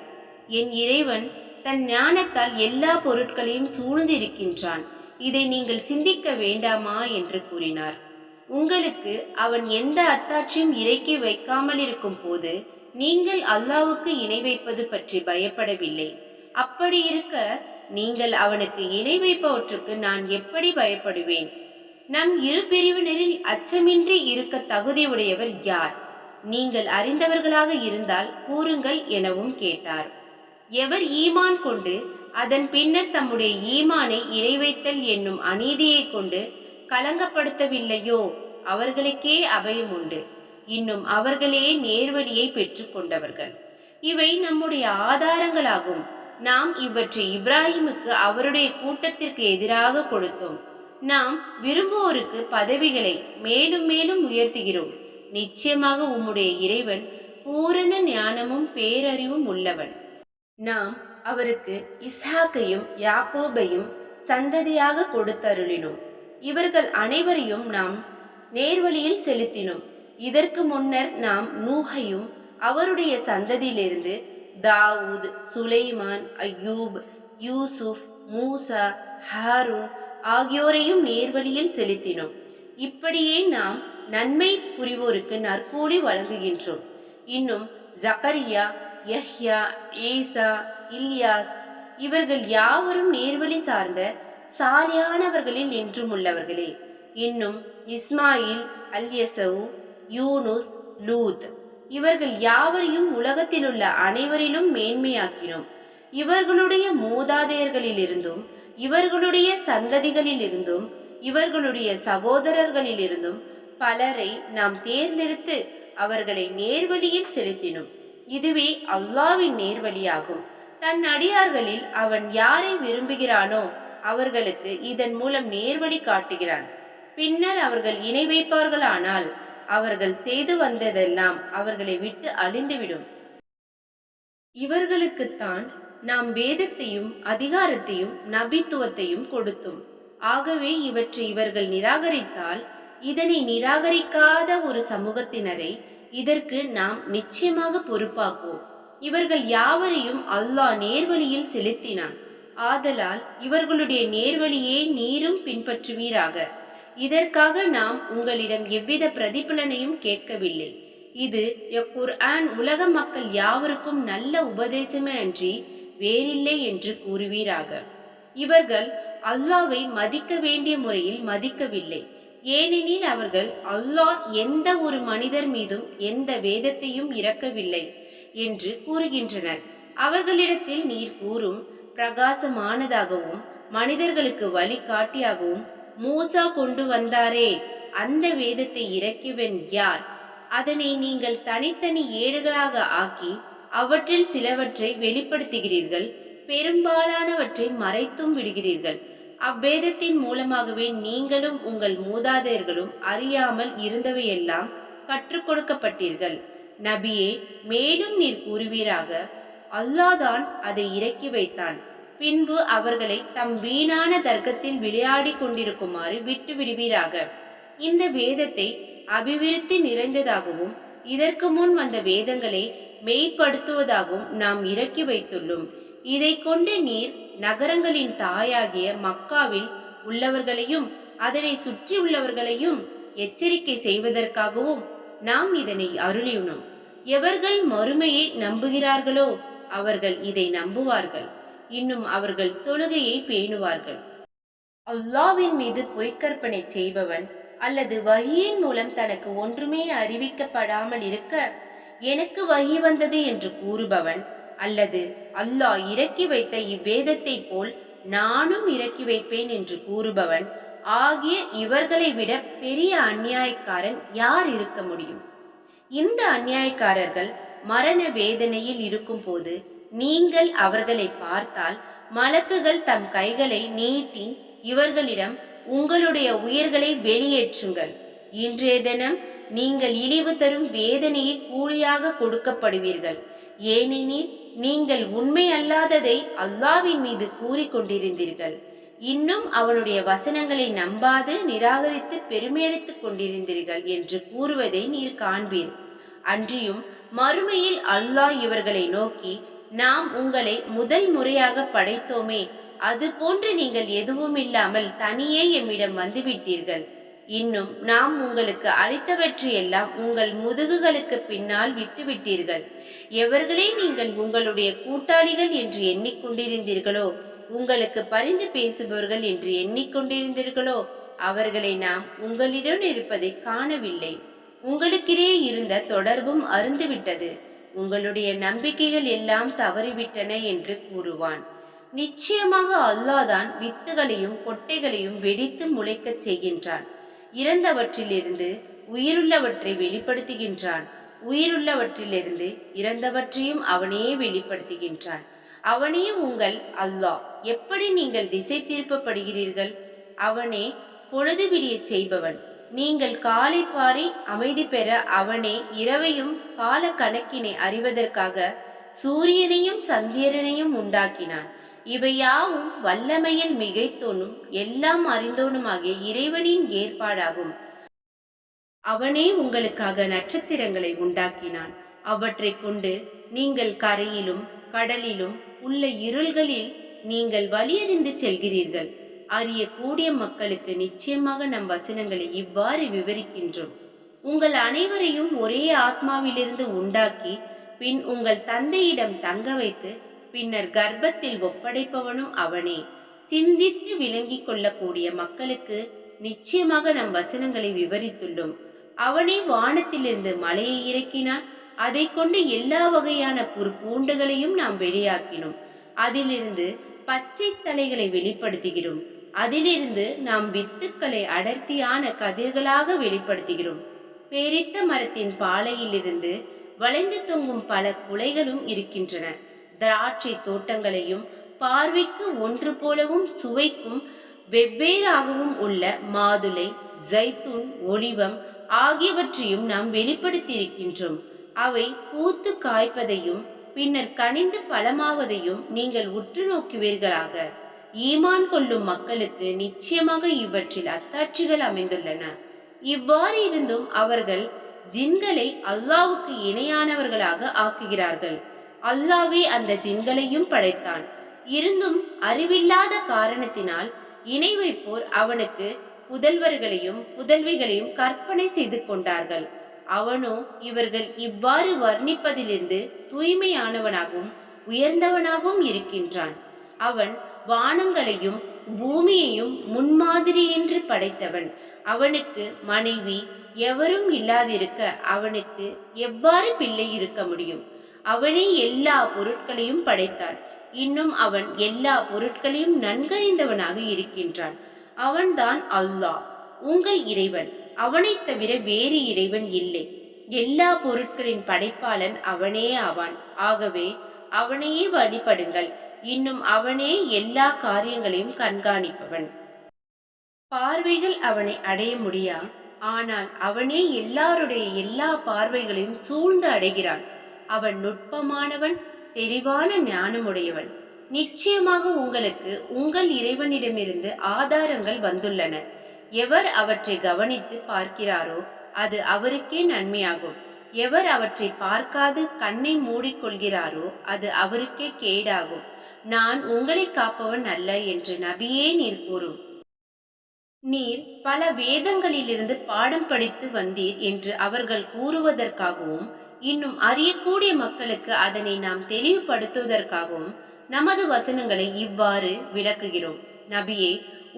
என் இறைவன் தன் ஞானத்தால் எல்லா பொருட்களையும் சூழ்ந்திருக்கின்றான். இதை நீங்கள் சிந்திக்க வேண்டாமா என்று கூறினார். உங்களுக்கு அவன் எந்த அத்தாட்சியும் இறக்கி வைக்காமல் இருக்கும் போது நீங்கள் அல்லாவுக்கு இணை வைப்பது பற்றி பயப்படவில்லை. அப்படி இருக்க நீங்கள் அவனுக்கு இணை வைப்பவற்றுக்கு நான் எப்படி பயப்படுவேன்? நம் இரு பிரிவினரில் அச்சமின்றி இருக்க தகுதியுடையவர் யார்? நீங்கள் அறிந்தவர்களாக இருந்தால் கூறுங்கள் எனவும் கேட்டார். எவர் ஈமான் கொண்டு அதன் பின்னர் தம்முடைய ஈமானை இணை வைத்தல் என்னும் அநீதியை கொண்டு களங்கப்படுத்தவில்லையோ அவர்களுக்கே அபயம் உண்டு. இன்னும் அவர்களே நேர்வழியை பெற்று கொண்டவர்கள். இவை நம்முடைய ஆதாரங்களாகும். நாம் இவற்றை இப்ராஹிமுக்கு அவருடைய கூட்டத்திற்கு எதிராக கொடுத்தோம். நாம் விரும்புவோருக்கு பதவிகளை மேலும் மேலும் உயர்த்துகிறோம். நிச்சயமாக உம்முடைய இறைவன் பூரண ஞானமும் பேரறிவும் உள்ளவன். நாம் அவருக்கு இஸ்ஹாக்கையும் யாக்கோபையும் சந்ததியாக கொடுத்தருளினோம். இவர்கள் அனைவரையும் நாம் நேர்வழியில் செலுத்தினோம். இதற்கு முன்னர் நாம் நூஹையும் அவருடைய சந்ததியிலிருந்து தாவூத், சுலைமான், அய்யூப், யூசுப், மூசா, ஹாரூன் ஆகியோரையும் நேர்வழியில் செலுத்தினோம். இப்படியே நாம் நன்மை புரிவோருக்கு நற்கூலி வழங்குகின்றோம். இன்னும் ஜக்கரியா, யஹ்யா, ஈசா, இல்யாஸ் இவர்கள் யாவரும் நேர்வழி சார்ந்த சாலியானவர்களில் என்றும் உள்ளவர்களே. இன்னும் இஸ்மாயில், அல்யசவு, யூனுஸ், லூத் இவர்கள் யாவரையும் உலகத்தில் உள்ள அனைவரிலும் மேன்மையாக்கினோம். இவர்களுடைய மூதாதையர்களிலிருந்தும் இவர்களுடைய சந்ததிகளிலிருந்தும் இவர்களுடைய சகோதரர்களிலிருந்தும் பலரை நாம் தேர்ந்தெடுத்து அவர்களை நேர்வழியில் செலுத்தினோம். இதுவே அல்லாஹ்வின் நேர்வழியாகும். தன் அடியார்களில் அவன் யாரை விரும்புகிறானோ அவர்களுக்கு இதன் மூலம் நேர்வழி காட்டுகிறான். பின்னர் அவர்கள் இணை வைப்பார்களானால் அவர்கள் செய்து வந்ததெல்லாம் அவர்களை விட்டு அழிந்துவிடும். இவர்களுக்குத்தான் நாம் வேதத்தையும் அதிகாரத்தையும் நபித்துவத்தையும் கொடுத்தோம். ஆகவே இவற்றை இவர்கள் நிராகரித்தால் இதனை நிராகரிக்காத ஒரு சமூகத்தினரை இதற்கு நாம் நிச்சயமாக பொறுப்பாக்குவோம். இவர்கள் யாவரையும் அல்லாஹ் நேர்வழியில் செலுத்தினான். ஆதலால் இவர்களுடைய நேர்வழியே நீரும் பின்பற்றுவீராக. இதற்காக நாம் உங்களிடம் எவ்வித பிரதிபலனையும் கேட்கவில்லை. இது குர்ஆன் உலக மக்கள் யாவருக்கும் நல்ல உபதேசமே அன்றி வேறில்லை என்று கூறுவீராக. இவர்கள் அல்லாஹ்வை மதிக்க வேண்டிய முறையில் மதிக்கவில்லை. ஏனெனில் அவர்கள் அல்லாஹ் எந்த ஒரு மனிதர் மீதும் எந்த வேதத்தையும் இறக்கவில்லை என்று கூறுகின்றனர். அவர்களிடத்தில் நீர் கூறும் பிரகாசமானதாகவும் மனிதர்களுக்கு வழிகாட்டியாகவும் மூசா கொண்டு வந்தாரே, அந்த வேதத்தை இறக்கியவன் யார்? அதனை நீங்கள் தனித்தனி ஏடுகளாக ஆக்கி அவற்றில் சிலவற்றை வெளிப்படுத்துகிறீர்கள், பெரும்பாலானவற்றை மறைத்தும் விடுகிறீர்கள். அவ்வேதத்தின் மூலமாகவே நீங்களும் உங்கள் மூதாதையர்களும் அறியாமல் இருந்தவையெல்லாம் கற்றுக் கொடுக்கப்பட்டீர்கள். நபியே, மேலும் நீர் கூறுவீராக, அல்லாஹ்தான் அதை இறக்கி வைத்தான். பின்பு அவர்களை தம் வீணான தர்க்கத்தில் விளையாடி கொண்டிருக்குமாறு விட்டு விடுவீராக. இந்த வேதத்தை அபிவிருத்தி நிறைந்ததாகவும் இதற்கு முன் வந்த வேதங்களை மெய்ப்படுத்துவதாகவும் நாம் இறக்கி வைத்துள்ளோம். இதை கொண்டு நீர் நகரங்களின் தாயாகிய மக்காவில் உள்ளவர்களையும் அதனை சுற்றி உள்ளவர்களையும் எச்சரிக்கை செய்வதற்காகவும் நாம் இதனை அருளினோம். எவர்கள் மறுமையை நம்புகிறார்களோ அவர்கள் இதை நம்புவார்கள். இன்னும் அவர்கள் தொழுகையை பேணுவார்கள். அல்லாஹ்வின் மீது பொய்க்கற்பனை செய்பவன் அல்லது வஹியின் மூலம் தனக்கு ஒன்றுமே அறிவிக்கப்படாமல் இருக்க எனக்கு வஹி வந்தது என்று கூறுபவன் அல்லது அல்லாஹ் இறக்கி வைத்த இவ்வேதத்தை போல் நானும் இறக்கி வைப்பேன் என்று கூறுபவன் ஆகிய இவர்களை விட பெரிய அநியாயக்காரன் யார் இருக்க முடியும்? இந்த அநியாயக்காரர்கள் மரண வேதனையில் இருக்கும் போது நீங்கள் அவர்களை பார்த்தால் மலக்குகள் தம் கைகளை நீட்டி இவர்களிடம் உங்களுடைய உயிர்களை வெளியேற்றுங்கள், இன்றைய தினம் நீங்கள் இழிவு தரும் வேதனையை கூலியாக கொடுக்கப்படுவீர்கள், ஏனெனில் நீங்கள் உண்மை அல்லாததை அல்லாஹ்வின் மீது கூறிக்கொண்டிருந்தீர்கள், இன்னும் அவனுடைய வசனங்களை நம்பாது நிராகரித்து பெருமையடித்துக் கொண்டிருந்தீர்கள் என்று கூறுவதை நீர் காண்பீர். அன்றியும் மறுமையில் அல்லாஹ் இவர்களை நோக்கி, நாம் உங்களை முதல் முறையாக படைத்தோமே, அது போன்று நீங்கள் எதுவும் இல்லாமல் தனியே எம்மிடம் வந்துவிட்டீர்கள். இன்னும் நாம் உங்களுக்கு அளித்தவற்றையெல்லாம் உங்கள் முதுகுகளுக்கு பின்னால் விட்டுவிட்டீர்கள். எவர்களே நீங்கள் உங்களுடைய கூட்டாளிகள் என்று எண்ணிக்கொண்டிருந்தீர்களோ உங்களுக்கு பரிந்து பேசுபவர்கள் என்று எண்ணிக்கொண்டிருந்தீர்களோ அவர்களை நாம் உங்களிடம் இருப்பதை காணவில்லை. உங்களுக்கிடையே இருந்த தொடர்பும் அருந்துவிட்டது. உங்களுடைய நம்பிக்கைகள் எல்லாம் தவறிவிட்டன என்று கூறுவான். நிச்சயமாக அல்லாஹ்தான் வித்துகளையும் கொட்டைகளையும் வெடித்து முளைக்கச் செய்கின்றான். இறந்தவற்றிலிருந்து உயிருள்ளவற்றை வெளிப்படுத்துகின்றான். உயிருள்ளவற்றிலிருந்து இறந்தவற்றையும் அவனே வெளிப்படுத்துகின்றான். அவனே உங்கள் அல்லாஹ். எப்படி நீங்கள் திசை திருப்பப்படுகிறீர்கள்? அவனே பொழுது விடியச் செய்பவன். நீங்கள் காலை பாரி அமைதி பெற அவனே இரவையும் கால கணக்கினை அறிவதற்காக சூரியனையும் சந்திரனையும் உண்டாக்கினான். இவையாவும் வல்லமையில் மிகைத்தோனும் எல்லாம் அறிந்தோனுமாகிய இறைவனின் ஏற்பாடாகும். அவனே உங்களுக்காக நட்சத்திரங்களை உண்டாக்கினான். அவற்றை கொண்டு நீங்கள் கரையிலும் கடலிலும் உள்ள இருள்களில் நீங்கள் வழியறிந்து செல்கிறீர்கள். அறியக்கூடிய மக்களுக்கு நிச்சயமாக நம் வசனங்களை இவ்வாறு விவரிக்கின்றோம். உங்கள் அனைவரையும் ஒரே ஆத்மாவிலிருந்து உண்டாக்கி பின் உங்கள் தந்தையிடம் தங்க வைத்து பின்னர் கர்ப்பத்தில் ஒப்படைப்பவனும் அவனே. சிந்தித்து விளங்கிக் கொள்ளக்கூடிய மக்களுக்கு நிச்சயமாக நம் வசனங்களை விவரித்துள்ளோம். அவனே வானத்திலிருந்து மலையை இறக்கினான். அதை கொண்டு எல்லா வகையான பூண்டுகளையும் நாம் வெளியாக்கினோம். அதிலிருந்து பச்சை தலைகளை வெளிப்படுத்துகிறோம். அதிலிருந்து நாம் வித்துக்களை அடர்த்தியான கதிர்களாக வெளிப்படுத்துகிறோம். பேரித்த மரத்தின் பாலையிலிருந்து வளைந்து தொங்கும் பல குலைகளும் இருக்கின்றன. திராட்சை தோட்டங்களையும் பார்வைக்கு ஒன்று போலவும் சுவைக்கும் வெவ்வேறாகவும் உள்ள மாதுளை, ஜைத்தூன், ஒலிவம் ஆகியவற்றையும் நாம் வெளிப்படுத்தியிருக்கின்றோம். அவை பூத்து காய்ப்பதையும் பின்னர் கனிந்து பலமாவதையும் நீங்கள் உற்று நோக்குவீர்களாக. ஈமான் கொள்ளும் மக்களுக்கு நிச்சயமாக இவற்றில் அத்தாட்சிகள் அமைந்துள்ளன. இவ்வாறு இருந்தும் அவர்கள் ஜின்களை அல்லாஹ்வுக்கு இணையானவர்களாக ஆக்குகிறார்கள். அல்லாஹ்வே அந்த ஜின்களையும் படைத்தான். இருந்தும் அறிவில்லாத காரணத்தினால் இணை வைப்போர் அவனுக்கு புதல்வர்களையும் புதல்விகளையும் கற்பனை செய்து கொண்டார்கள். அவனோ இவர்கள் இவ்வாறு வர்ணிப்பதிலிருந்து தூய்மையானவனாகவும் உயர்ந்தவனாகவும் இருக்கின்றான். அவன் வானங்களையும் பூமியையும் முன்மாதிரி என்று படைத்தவன். அவனுக்கு மனைவி எவரும் இல்லாதிருக்க அவனுக்கு எவ்வாறு பிள்ளை இருக்க முடியும்? அவனே எல்லா பொருட்களையும் படைத்தான். இன்னும் அவன் எல்லா பொருட்களையும் நன்கறிந்தவனாக இருக்கின்றான். அவன்தான் அல்லாஹ் உங்கள் இறைவன். அவனைத் தவிர வேறு இறைவன் இல்லை. எல்லா பொருட்களின் படைப்பாளன் அவனே ஆவான். ஆகவே அவனையே வழிபடுங்கள். இன்னும் அவனே எல்லா காரியங்களையும் கண்காணிப்பவன். பார்வைகள் அவனை அடைய முடியா, ஆனால் அவனே எல்லாருடைய எல்லா பார்வைகளையும் சூழ்ந்து அடைகிறான். அவன் நுட்பமானவன், தெளிவான ஞானமுடையவன். நிச்சயமாக உங்களுக்கு உங்கள் இறைவனிடமிருந்து ஆதாரங்கள் வந்துள்ளன. எவர் அவற்றை கவனித்து பார்க்கிறாரோ அது அவருக்கே நன்மையாகும். எவர் அவற்றை பார்க்காது கண்ணை மூடிக்கொள்கிறாரோ அது அவருக்கே கேடாகும். நான் உங்களை காப்பவன் அல்ல என்று நபியே நீர் கூறும். நீர் பல வேதங்களிலிருந்து பாடம் படித்து வந்தீர் என்று அவர்கள் கூறுவதற்காகவும் இன்னும் அறியக்கூடிய மக்களுக்கு அதனை நாம் தெளிவுபடுத்துவதற்காகவும் நமது வசனங்களை இவ்வாறு விளக்குகிறோம். நபியே,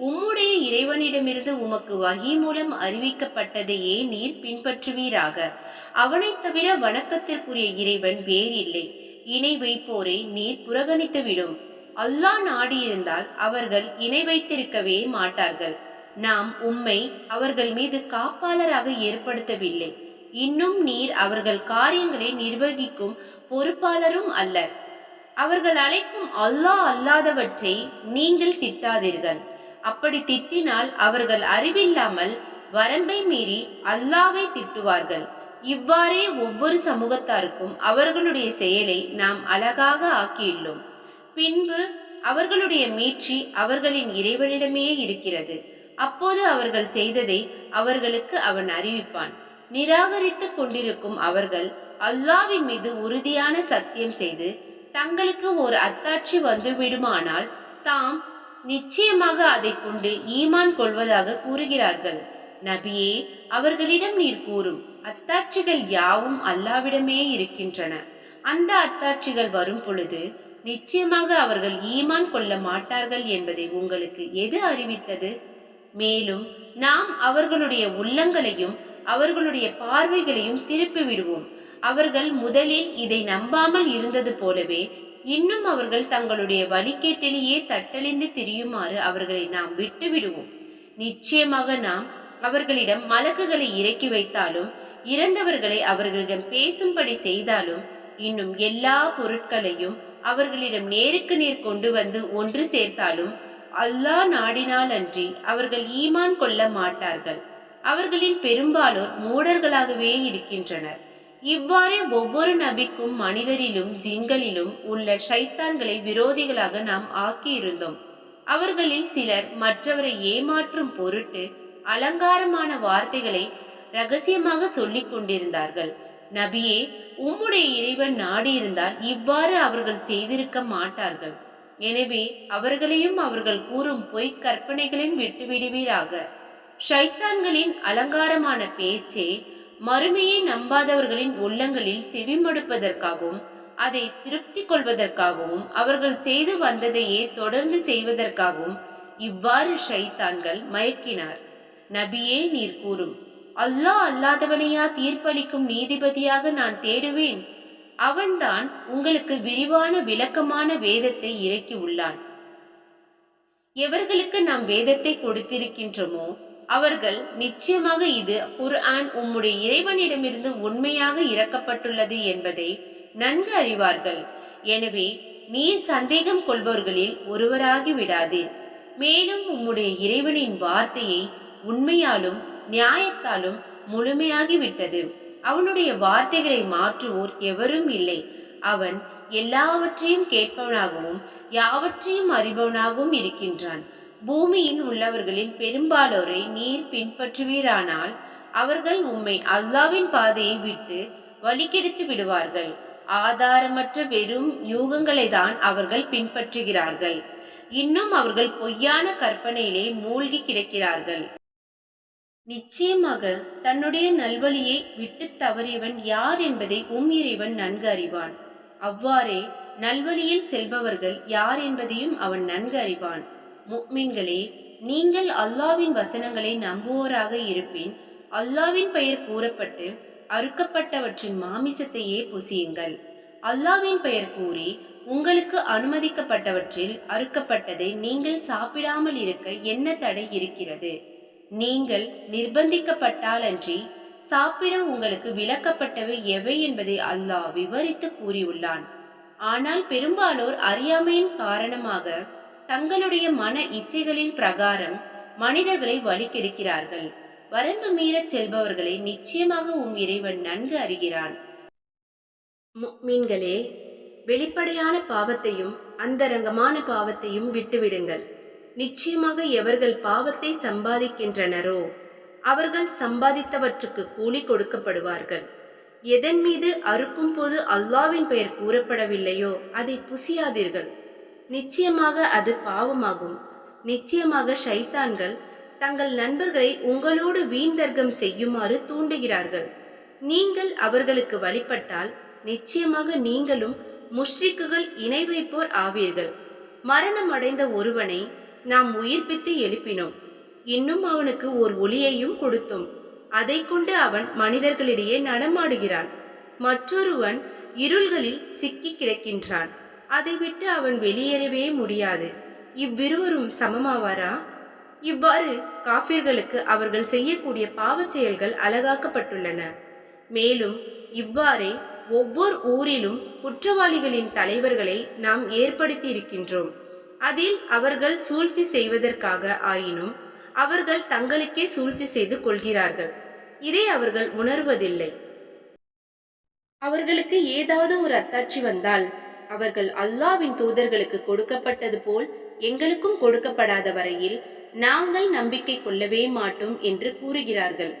உம்முடைய இறைவனிடமிருந்து உமக்கு வஹி மூலம் அறிவிக்கப்பட்டதையே நீர் பின்பற்றுவீராக. அவனைத் தவிர வணக்கத்திற்குரிய இறைவன் வேறில்லை. இணை வைப்போரை நீர் புறக்கணித்துவிடும். அல்லாஹ் நாடியிருந்தால் அவர்கள் இணை வைத்திருக்கவே மாட்டார்கள். நாம் உம்மை அவர்கள் மீது காப்பாளராக ஏற்படுத்தவில்லை. இன்னும் நீர் அவர்கள் காரியங்களை நிர்வகிக்கும் பொறுப்பாளரும் அல்லர். அவர்கள் அழைக்கும் அல்லாஹ் அல்லாதவற்றை நீங்கள் திட்டாதீர்கள். அப்படி திட்டினால் அவர்கள் அறிவில்லாமல் வரம்பை மீறி அல்லாஹ்வை திட்டுவார்கள். இவ்வாறே ஒவ்வொரு சமூகத்தாருக்கும் அவர்களுடைய செயலை நாம் அழகாக ஆக்கியுள்ளோம். பின்பு அவர்களுடைய மீட்சி அவர்களின் இறைவனிடமே இருக்கிறது. அப்போது அவர்கள் செய்ததை அவர்களுக்கு அவன் அறிவிப்பான். நிராகரித்து கொண்டிருக்கும் அவர்கள் அல்லாஹ்வின் மீது உறுதியான சத்தியம் செய்து தங்களுக்கு ஒரு அத்தாட்சி வந்துவிடுமானால் தாம் நிச்சயமாக அதை கொண்டு ஈமான் கொள்வதாக கூறுகிறார்கள். நபியே, அவர்களிடம் நீர் கூறும், அத்தாட்சிகள் யாவும் அல்லாஹ்விடமே இருக்கின்றன. அந்த அத்தாட்சிகள் வரும் பொழுது நிச்சயமாக அவர்கள் ஈமான் கொள்ள மாட்டார்கள் என்பதை உங்களுக்கு எது அறிவித்தது? மேலும் நாம் அவர்களுடைய உள்ளங்களையும் அவர்களுடைய பார்வைகளையும் திருப்பி விடுவோம். அவர்கள் முதலில் இதை நம்பாமல் இருந்தது போலவே இன்னும் அவர்கள் தங்களுடைய வழிகேட்டிலேயே தட்டழிந்து திரியுமாறு அவர்களை நாம் விட்டு விடுவோம். நிச்சயமாக நாம் அவர்களிடம் மலக்குகளை இறக்கி வைத்தாலும் இறந்தவர்களை அவர்களிடம் பேசும்படி செய்தாலும் இன்னும் எல்லா பொருட்களையும் அவர்களிடம் நேருக்கு நேர் கொண்டு வந்து ஒன்று சேர்த்தாலும் அல்லாஹ் நாடினால் அன்றி அவர்கள் ஈமான் கொள்ள மாட்டார்கள். அவர்களில் பெரும்பாலோர் மூடர்களாகவே இருக்கின்றனர். இவ்வாறே ஒவ்வொரு நபிக்கும் மனிதரிலும் ஜின்களிலும் உள்ள ஷைத்தான்களை விரோதிகளாக நாம் ஆக்கியிருந்தோம். அவர்களில் சிலர் மற்றவரை ஏமாற்றும் பொருட்டு அலங்காரமான வார்த்தைகளை ரகசியமாக சொல்லிக் கொண்டிருந்தார்கள். நபியே, உம்முடைய இறைவன் நாடியிருந்தால் இவ்வாறு அவர்கள் செய்திருக்க மாட்டார்கள். எனவே அவர்களையும் அவர்கள் கூறும் பொய்க் கற்பனைகளையும் விட்டுவிடுவீராக. ஷைத்தான்களின் அலங்காரமான பேச்சே மறுமையை நம்பாதவர்களின் உள்ளங்களில் செவிமடுப்பதற்காகவும் அதை திருப்தி கொள்வதற்காகவும் அவர்கள் செய்து வந்ததையே தொடர்ந்து செய்வதற்காகவும் இவ்வாறு ஷைத்தான்கள் மயக்கினார். நபியே, நீர் கூறும், அல்லாஹ் அல்லாதவனையா தீர்ப்பளிக்கும் நீதிபதியாக நான் தேடுவேன்? அவன்தான் உங்களுக்கு விரிவான விளக்கமான வேதத்தை இறக்கி உள்ளான். எவர்களுக்கு நாம் வேதத்தை கொடுத்திருக்கின்றோமோ அவர்கள் நிச்சயமாக இது குர்ஆன் உம்முடைய இறைவனிடமிருந்து உண்மையாக இறக்கப்பட்டுள்ளது என்பதை நன்கு அறிவார்கள். எனவே நீ சந்தேகம் கொள்பவர்களில் ஒருவராகி விடாது. மேலும் உம்முடைய இறைவனின் வார்த்தையை உண்மையாலும் நியாயத்தாலும் முழுமையாகிவிட்டது. அவனுடைய வார்த்தைகளை மாற்றுவோர் எவரும் இல்லை. அவன் எல்லாவற்றையும் கேட்பவனாகவும் யாவற்றையும் அறிபவனாகவும் இருக்கின்றான். பூமியில் உள்ளவர்களின் பெரும்பாலோரை நீர் பின்பற்றுவீரானால் அவர்கள் உம்மை அல்லாவின் பாதையை விட்டு வழிகெடுத்து விடுவார்கள். ஆதாரமற்ற வெறும் யூகங்களை தான் அவர்கள் பின்பற்றுகிறார்கள். இன்னும் அவர்கள் பொய்யான கற்பனையிலே மூழ்கி கிடக்கிறார்கள். நிச்சயமாக தன்னுடைய நல்வழியை விட்டு தவறியவன் யார் என்பதை இறைவன் நன்கு அறிவான். அவ்வாறே நல்வழியில் செல்பவர்கள் யார் என்பதையும் அவன் நன்கு அறிவான். முஃமின்களே, நீங்கள் அல்லாவின் வசனங்களை நம்புவோராக இருப்பின் அல்லாவின் பெயர் கூறப்பட்டு அறுக்கப்பட்டவற்றின் மாமிசத்தையே புசியுங்கள். அல்லாவின் பெயர் கூறி உங்களுக்கு அனுமதிக்கப்பட்டவற்றில் அறுக்கப்பட்டதை நீங்கள் சாப்பிடாமல் இருக்க என்ன தடை இருக்கிறது? நீங்கள் நிர்பந்திக்கப்பட்டாலன்றி சாப்பிட உங்களுக்கு விலக்கப்பட்டவை எவை என்பதை அல்லாஹ் விவரித்து கூறியுள்ளான். ஆனால் பெரும்பாலோர் அறியாமையின் காரணமாக தங்களுடைய மன இச்சைகளின் பிரகாரம் மனிதர்களை வழிகெடுக்கிறார்கள். வரம்பு மீறச் செல்பவர்களை நிச்சயமாக இறைவன் நன்கு அறிகிறான். முஃமின்களே, வெளிப்படையான பாவத்தையும் அந்தரங்கமான பாவத்தையும் விட்டுவிடுங்கள். நிச்சயமாக எவர்கள் பாவத்தை சம்பாதிக்கின்றனரோ அவர்கள் சம்பாதித்தவற்றுக்கு கூலி கொடுக்கப்படுவார்கள். எதன் மீது அறுக்கும் போது அல்லாவின் பெயர் கூறப்படவில்லையோ அதை புசியாதீர்கள். நிச்சயமாக அது பாவமாகும். நிச்சயமாக ஷைத்தான்கள் தங்கள் நண்பர்களை உங்களோடு வீண்தர்க்கம் செய்யுமாறு தூண்டுகிறார்கள். நீங்கள் அவர்களுக்கு வழிபட்டால் நிச்சயமாக நீங்களும் முஷ்ரிக்குகள் இணை வைப்போர் ஆவீர்கள். மரணம் அடைந்த ஒருவனை நாம் உயிர்ப்பித்து எழுப்பினோம். இன்னும் அவனுக்கு ஓர் ஒளியையும் கொடுத்தோம். அதை கொண்டு அவன் மனிதர்களிடையே நடமாடுகிறான். மற்றொருவன் இருள்களில் சிக்கி கிடக்கின்றான். அதை விட்டு அவன் வெளியேறவே முடியாது. இவ்விருவரும் சமமாவாரா? இவ்வாறு காஃபிர்களுக்கு அவர்கள் செய்யக்கூடிய பாவச் செயல்கள் அழகாக்கப்பட்டுள்ளன. மேலும் இவ்வாறே ஒவ்வொரு ஊரிலும் குற்றவாளிகளின் தலைவர்களை நாம் ஏற்படுத்தி இருக்கின்றோம். அதில் அவர்கள் சூழ்ச்சி செய்வதற்காக ஆயினும் அவர்கள் தங்களுக்கே சூழ்ச்சி செய்து கொள்கிறார்கள். இதை அவர்கள் உணர்வதில்லை. அவர்களுக்கு ஏதாவது ஒரு அத்தாட்சி வந்தால் அவர்கள் அல்லாவின் தூதர்களுக்கு கொடுக்கப்பட்டது போல் எங்களுக்கும் கொடுக்கப்படாத வரையில் நாங்கள் நம்பிக்கை கொள்ளவே மாட்டோம் என்று கூறுகிறார்கள்.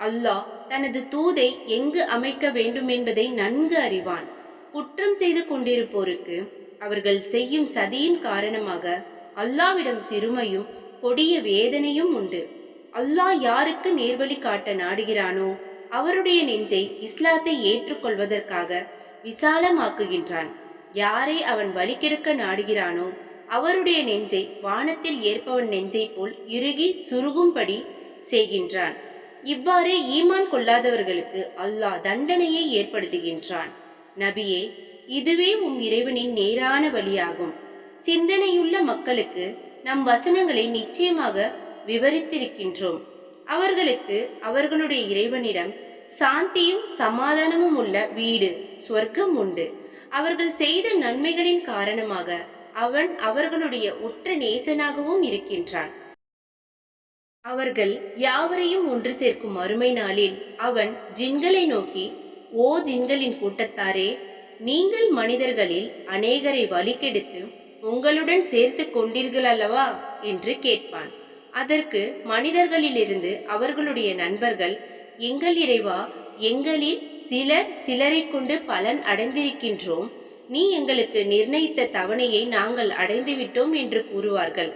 அல்லாஹ் தனது தூதை எங்கு அமைக்க வேண்டும் என்பதை நன்கு அறிவான். குற்றம் செய்து கொண்டிருப்போருக்கு அவர்கள் செய்யும் சதியின் காரணமாக அல்லாவிடம் சிறுமையும் கொடிய வேதனையும் உண்டு. அல்லாஹ் யாருக்கு நேர்வழி காட்ட நாடுகிறானோ அவருடைய நெஞ்சை இஸ்லாத்தை ஏற்றுக்கொள்வதற்காக விசாலமாக்குகின்றான். யாரை அவன் வழிகெடுக்க நாடுகிறானோ அவருடைய நெஞ்சை வானத்தில் ஏற்பவன் நெஞ்சை போல் இறுகி சுருகும்படி செய்கின்றான். இவ்வாறு ஈமான் கொள்ளாதவர்களுக்கு அல்லாஹ் தண்டனையை ஏற்படுத்துகின்றான். நபியே, இதுவே இறைவனின் நேரான வழியாகும். சிந்தனையுள்ள மக்களுக்கு நம் வசனங்களை நிச்சயமாக விவரித்திருக்கின்றோம். அவர்களுக்கு அவர்களுடைய இறைவனிடம் சாந்தியும் சமாதானமும் உள்ள வீடு சொர்க்கம் உண்டு. அவர்கள் செய்த நன்மைகளின் காரணமாக அவன் அவர்களுடைய உற்ற நேசனாகவும் இருக்கின்றான். அவர்கள் யாவரையும் ஒன்று சேர்க்கும் மறுமை நாளில் அவன் ஜின்களை நோக்கி, ஓ ஜின்களின் கூட்டத்தாரே, நீங்கள் மனிதர்களில் அநேகரை வழிகெடுத்து உங்களுடன் சேர்த்து கொண்டீர்கள் அல்லவா என்று கேட்பான். அதற்கு மனிதர்களிலிருந்து அவர்களுடைய நண்பர்கள், எங்கள் இறைவா, எங்களில் சிலரை கொண்டு பலன் அடைந்திருக்கின்றோம். நீ எங்களுக்கு நிர்ணயித்த தவணையை நாங்கள் அடைந்துவிட்டோம் என்று கூறுவார்கள்.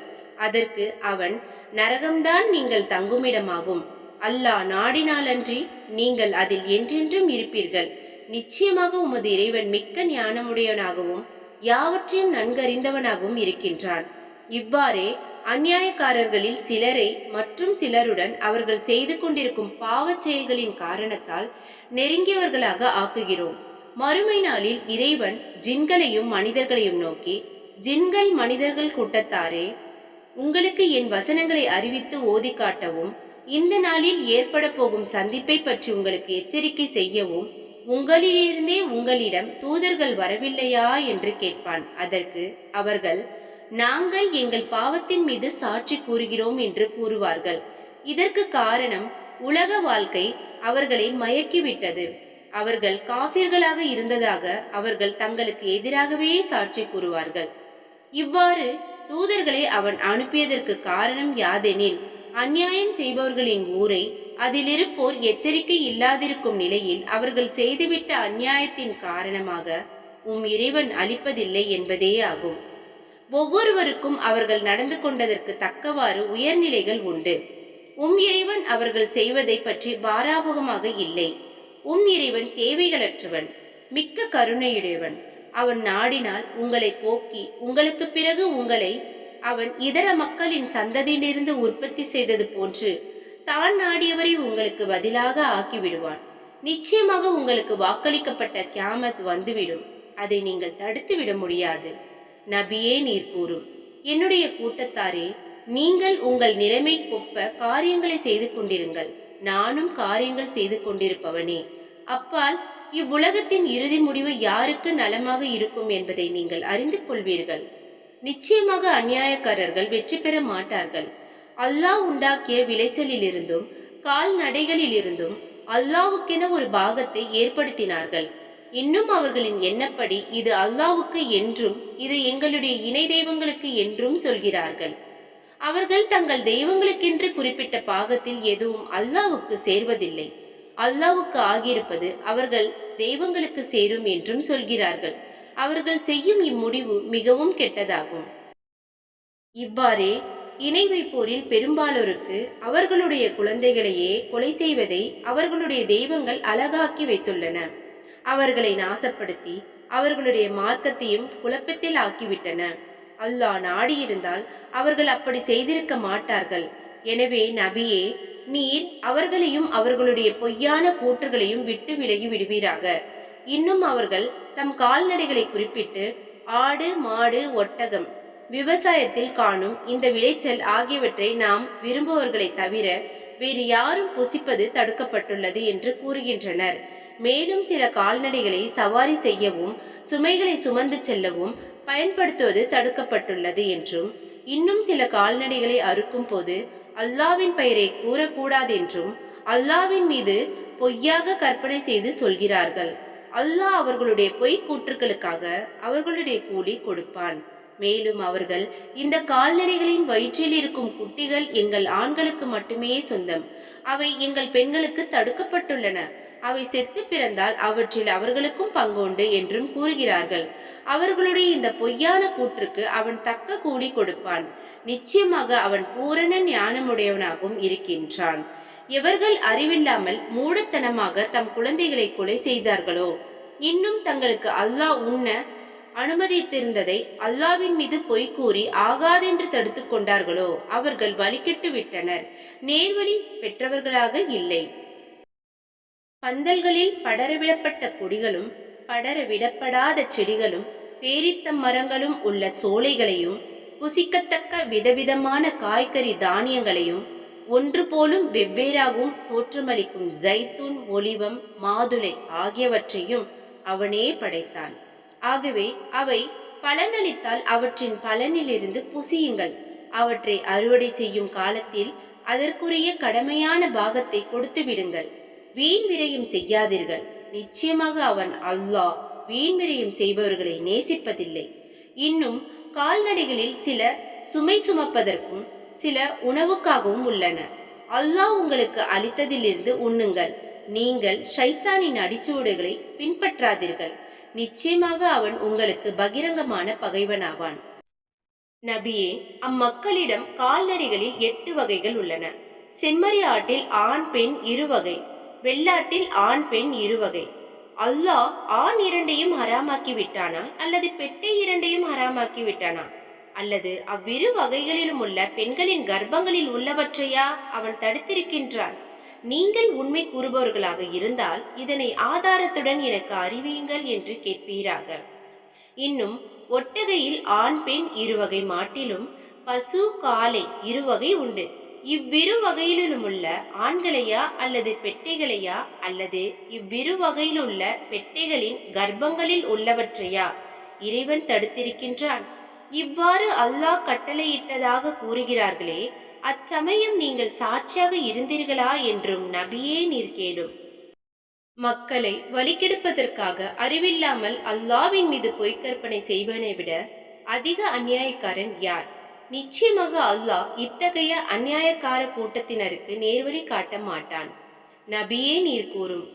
அதற்கு அவன், நரகம்தான் நீங்கள் தங்குமிடமாகும். அல்லாஹ் நாடினாலன்றி நீங்கள் அதில் என்றென்றும் இருப்பீர்கள். நிச்சயமாக உமது இறைவன் மிக்க ஞானமுடையவனாகவும் யாவற்றையும் நன்கறிந்தவனாகவும் இருக்கின்றான். இவ்வாறே அநியாயக்காரர்களில் சிலரை மற்றும் சிலருடன் அவர்கள் செய்து கொண்டிருக்கும் பாவச் செயல்களின் காரணத்தால் நெருங்கியவர்களாக ஆக்குகிறோம். மறுமை நாளில் இறைவன் ஜின்களையும் மனிதர்களையும் நோக்கி, ஜின்கள் மனிதர்கள் கூட்டத்தாரே, உங்களுக்கு என் வசனங்களை அறிவித்து ஓதி காட்டவும், இந்த நாளில் ஏற்பட போகும் சந்திப்பை பற்றி உங்களுக்கு எச்சரிக்கை செய்யவும் உங்களிலிருந்தே உங்களிடம் தூதர்கள் வரவில்லையா என்று கேட்பான். அதற்கு அவர்கள், நாங்கள் எங்கள் பாவத்தின் மீது சாட்சி கூறுகிறோம் என்று கூறுவார்கள். இதற்கு காரணம் உலக வாழ்க்கை அவர்களை மயக்கிவிட்டது. அவர்கள் காபிர்களாக இருந்ததாக அவர்கள் தங்களுக்கு எதிராகவே சாட்சி கூறுவார்கள். இவ்வாறு தூதர்களை அவன் அனுப்பியதற்கு காரணம் யாதெனில், அநியாயம் செய்பவர்களின் ஊரை அதிலிருப்போர் எச்சரிக்கை இல்லாதிருக்கும் நிலையில் அவர்கள் செய்துவிட்ட அநியாயத்தின் காரணமாக இறைவன் அளிப்பதில்லை என்பதே ஆகும். ஒவ்வொருவருக்கும் அவர்கள் நடந்து கொண்டதற்கு தக்கவாறு உயர்நிலைகள் உண்டு. இறைவன் அவர்கள் செய்வதை பற்றி பாராமுகமாக இல்லை. இறைவன் தேவைகளற்றவன், மிக்க கருணையுடையவன். அவன் நாடினால் உங்களை போக்கி உங்களுக்கு பிறகு உங்களை அவன் இதர மக்களின் சந்ததியிலிருந்து உற்பத்தி செய்தது போன்று தான் நாடியவரை உங்களுக்கு பதிலாக ஆக்கிவிடுவான். நிச்சயமாக உங்களுக்கு வாக்களிக்கப்பட்ட கியாமத் வந்துவிடும். அதை நீங்கள் தடுத்து விட முடியாது. நபியே, நீர் கூறும், என்னுடைய கூட்டத்தாரே, நீங்கள் உங்கள் நிலைமை கொப்ப காரியங்களை செய்து கொண்டிருங்கள். நானும் காரியங்கள் செய்து கொண்டிருப்பவனே. அப்பால் இவ்வுலகத்தின் இறுதி முடிவு யாருக்கு நலமாக இருக்கும் என்பதை நீங்கள் அறிந்து கொள்வீர்கள். நிச்சயமாக அநியாயக்காரர்கள் வெற்றி பெற மாட்டார்கள். அல்லாஹ் உண்டாக்கிய விளைச்சலிலிருந்தும் கால்நடைகளிலிருந்தும் அல்லாஹுக்கென ஒரு பாகத்தை ஏற்படுத்தினார்கள். இன்னும் அவர்களின் எண்ணப்படி இது அல்லாஹ்வுக்கு என்றும் இது எங்களுடைய இணை தெய்வங்களுக்கு என்றும் சொல்கிறார்கள். அவர்கள் தங்கள் தெய்வங்களுக்கென்று குறிப்பிட்ட பாகத்தில் எதுவும் அல்லாஹ்வுக்கு சேர்வதில்லை. அல்லாஹ்வுக்கு ஆகியிருப்பது அவர்கள் தெய்வங்களுக்கு சேரும் என்றும் சொல்கிறார்கள். அவர்கள் செய்யும் இம்முடிவு மிகவும் கெட்டதாகும். இவ்வாறே இணை வைப்போரில் பெரும்பாலோருக்கு அவர்களுடைய குழந்தைகளையே கொலை செய்வதை அவர்களுடைய தெய்வங்கள் அழகாக்கி வைத்துள்ளன. அவர்களை நாசப்படுத்தி அவர்களுடைய மார்க்கத்தையும் குழப்பத்தில் ஆக்கிவிட்டன. அல்லாஹ் நாடியிருந்தால் அவர்கள் அப்படி செய்திருக்க மாட்டார்கள். எனவே நபியே, நீர் அவர்களையும் அவர்களுடைய பொய்யான கூற்றுகளையும் விட்டு விலகி விடுவீராக. இன்னும் அவர்கள் தம் கால்நடைகளை குறிப்பிட்டு ஆடு, மாடு, ஒட்டகம், விவசாயத்தில் காணும் இந்த விளைச்சல் ஆகியவற்றை நாம் விரும்புவர்களை தவிர வேறு யாரும் புசிப்பது தடுக்கப்பட்டுள்ளது என்று கூறுகின்றனர். மேலும் சில கால்நடைகளை சவாரி செய்யவும் சுமைகளை சுமந்து செல்லவும் பயன்படுத்துவது தடுக்கப்பட்டுள்ளது என்றும், இன்னும் சில கால்நடைகளை அறுக்கும் போது அல்லாவின் பெயரை கூறக்கூடாதென்றும் அல்லாவின் மீது பொய்யாக கற்பனை செய்து சொல்கிறார்கள். அல்லாஹ் அவர்களுடைய பொய் கூற்றுக்களுக்காக அவர்களுடைய கூலி கொடுப்பான். மேலும் அவர்கள், இந்த கால்நடைகளின் வயிற்றில் இருக்கும் குட்டிகள் எங்கள் ஆண்களுக்கு மட்டுமே சொந்தம், அவை எங்கள் பெண்களுக்கு தடுக்கப்பட்டுள்ளன, அவை செத்து பிறந்தால் அவற்றில் அவர்களுக்கும் பங்குண்டு என்றும் கூறுகிறார்கள். அவர்களுடைய இந்த பொய்யான கூற்றுக்கு அவன் தக்க கூலி கொடுப்பான். நிச்சயமாக அவன் பூரண ஞானமுடையவனாகவும் இருக்கின்றான். எவர்கள் அறிவில்லாமல் மூடத்தனமாக தம் குழந்தைகளை கொலை செய்தார்களோ, இன்னும் தங்களுக்கு அல்லாஹ் உண்ண அனுமதித்திருந்ததை அல்லாவின் மீது பொய் கூறி ஆகாதென்று தடுத்து கொண்டார்களோ அவர்கள் வழிகெட்டு விட்டனர், நேர்வழி பெற்றவர்களாக இல்லை. பந்தல்களில் படரவிடப்பட்ட கொடிகளும் படரவிடப்படாத செடிகளும் பேரித்த மரங்களும் உள்ள சோலைகளையும் புசிக்கத்தக்க விதவிதமான காய்கறி தானியங்களையும் ஒன்று போலும் வெவ்வேறாகவும் தோற்றமளிக்கும் ஜைத்தூன், ஒலிவம், மாதுளை ஆகியவற்றையும் அவனே படைத்தான். ஆகவே அவை பலனளித்தால் அவற்றின் பலனிலிருந்து புசியுங்கள். அவற்றை அறுவடை செய்யும் காலத்தில் அதற்குரிய கடமையான பாகத்தை கொடுத்து விடுங்கள். வீண் விரயம் செய்யாதீர்கள். நிச்சயமாக அவன் அல்லாஹ் வீண் விரயம் செய்பவர்களை நேசிப்பதில்லை. இன்னும் கால்நடைகளில் சில சுமை சுமப்பதற்கும் சில உணவுக்காகவும் உள்ளன. அல்லாஹ் உங்களுக்கு அளித்ததிலிருந்து உண்ணுங்கள். நீங்கள் ஷைத்தானின் அடிச்சுவடுகளை பின்பற்றாதீர்கள். நிச்சயமாக அவன் உங்களுக்கு பகிரங்கமான பகைவனாவான். நபியே, அம்மக்களிடம் கால்நடைகளில் 8 வகைகள் உள்ளன. செம்மறி ஆட்டில் ஆண் பெண் 2 வகை, வெள்ளாட்டில் ஆண் பெண் 2 வகை. அல்லாஹ் ஆண் 2ஐயும் ஹராமாக்கி விட்டானா அல்லது பெட்டை 2ஐயும் ஹராமாக்கி விட்டானா? அல்லது அவ்விரு வகைகளிலும் உள்ள பெண்களின் கர்ப்பங்களில் உள்ளவற்றையா அவன் தடுத்திருக்கின்றான்? நீங்கள் உண்மை கூறுபவர்களாக இருந்தால் இதனை ஆதாரத்துடன் எனக்கு அறிவியுங்கள் என்று கேட்பீராக. இன்னும் ஒட்டகையில் ஆண் பெண் 2 வகை, மாட்டிலும் பசு காளை 2 வகை உண்டு. இவ்விரு வகையிலும் உள்ள ஆண்களையா அல்லது பெட்டைகளையா அல்லது இவ்விரு வகையிலுள்ள பெட்டைகளின் கர்ப்பங்களில் உள்ளவற்றையா இறைவன் தடுத்திருக்கின்றான்? இவ்வாறு அல்லாஹ் கட்டளையிட்டதாக கூறுகிறார்களே, அச்சமயம் நீங்கள் சாட்சியாக இருந்தீர்களா என்றும் நபியே நீர் கேளும். மக்களை வழிகெடுப்பதற்காக அறிவில்லாமல் அல்லாவின் மீது பொய்க்கற்பனை செய்வனை விட அதிக அநியாயக்காரன் யார்? நிச்சயமாக அல்லாஹ் இத்தகைய அநியாயக்கார கூட்டத்தினருக்கு நேர்வழி காட்ட மாட்டான். நபியே நீர் கூறும்,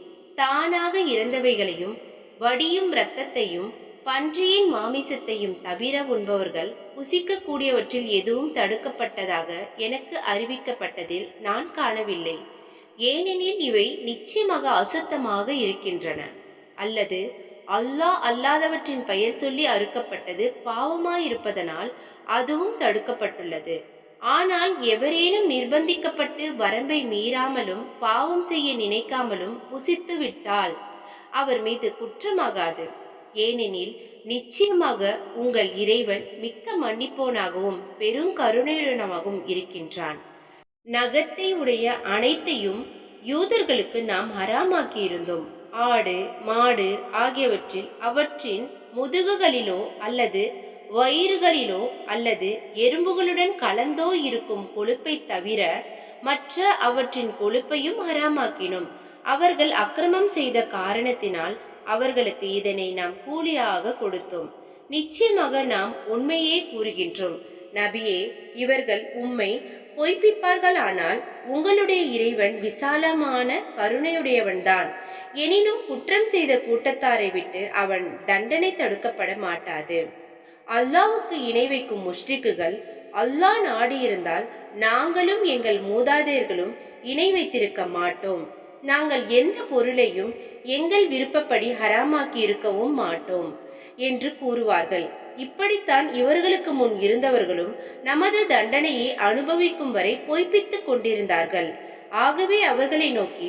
தானாக இறந்தவைகளையும் வடியும் இரத்தத்தையும் பன்றியின் மாமிசத்தையும் தவிர உண்பவர்கள் புசிக்கக்கூடியவற்றில் எதுவும் தடுக்கப்பட்டதாக எனக்கு அறிவிக்கப்பட்டதில் நான் காணவில்லை. ஏனெனில் இவை நிச்சயமாக அசுத்தமாக இருக்கின்றன. அல்லது அல்லாஹ் அல்லாதவற்றின் பெயர் சொல்லி அறுக்கப்பட்டது பாவமாயிருப்பதனால் அதுவும் தடுக்கப்பட்டுள்ளது. ஆனால் எவரேனும் நிர்பந்திக்கப்பட்டு வரம்பை மீறாமலும் பாவம் செய்ய நினைக்காமலும் புசித்து விட்டால் அவர் மீது குற்றமாகாது. ஏனெனில் நிச்சயமாக உங்கள் இறைவன் மிக்க மன்னிப்போனாகவும் பெரும் கருணையுடனாகவும் இருக்கின்றான். நகத்தை உடைய அனைத்தையும் யூதர்களுக்கு நாம் ஹராமாக்கி இருந்தோம். ஆடு, மாடு ஆகியவற்றில் அவற்றின் முதுகுகளிலோ அல்லது வயிறுகளிலோ அல்லது எறும்புகளுடன் கலந்தோ இருக்கும் கொழுப்பை தவிர மற்ற அவற்றின் கொழுப்பையும் ஹராமாக்கினோம். அவர்கள் அக்கிரமம் செய்த காரணத்தினால் அவர்களுக்கு இதனை நாம் கூலியாக கொடுத்தோம். நிச்சயமாக நாம் உண்மையே கூறுகின்றோம். நபியே, இவர்கள் உம்மை பொய்ப்பிப்பார்களானால் உங்களுடைய இறைவன் விசாலமான கருணையுடையவன்தான். எனினும் குற்றம் செய்த கூட்டத்தாரை விட்டு அவன் தண்டனை தடுக்கப்பட மாட்டாது. அல்லாஹ்வுக்கு இணை வைக்கும் முஷ்ரிக்குகள் அல்லாஹ் நாடியிருந்தால் நாங்களும் எங்கள் மூதாதையர்களும் இணை வைத்திருக்க மாட்டோம். நாங்கள் எந்த பொருளையும் எங்கள் விருப்பப்படி ஹராமாக்கி இருக்கவும் மாட்டோம் என்று கூறுவார்கள். இப்படித்தான் இவர்களுக்கு முன் இருந்தவர்களும் நமது தண்டனையை அனுபவிக்கும் வரை பொய்ப்பித்துக் கொண்டிருந்தார்கள். ஆகவே அவர்களை நோக்கி,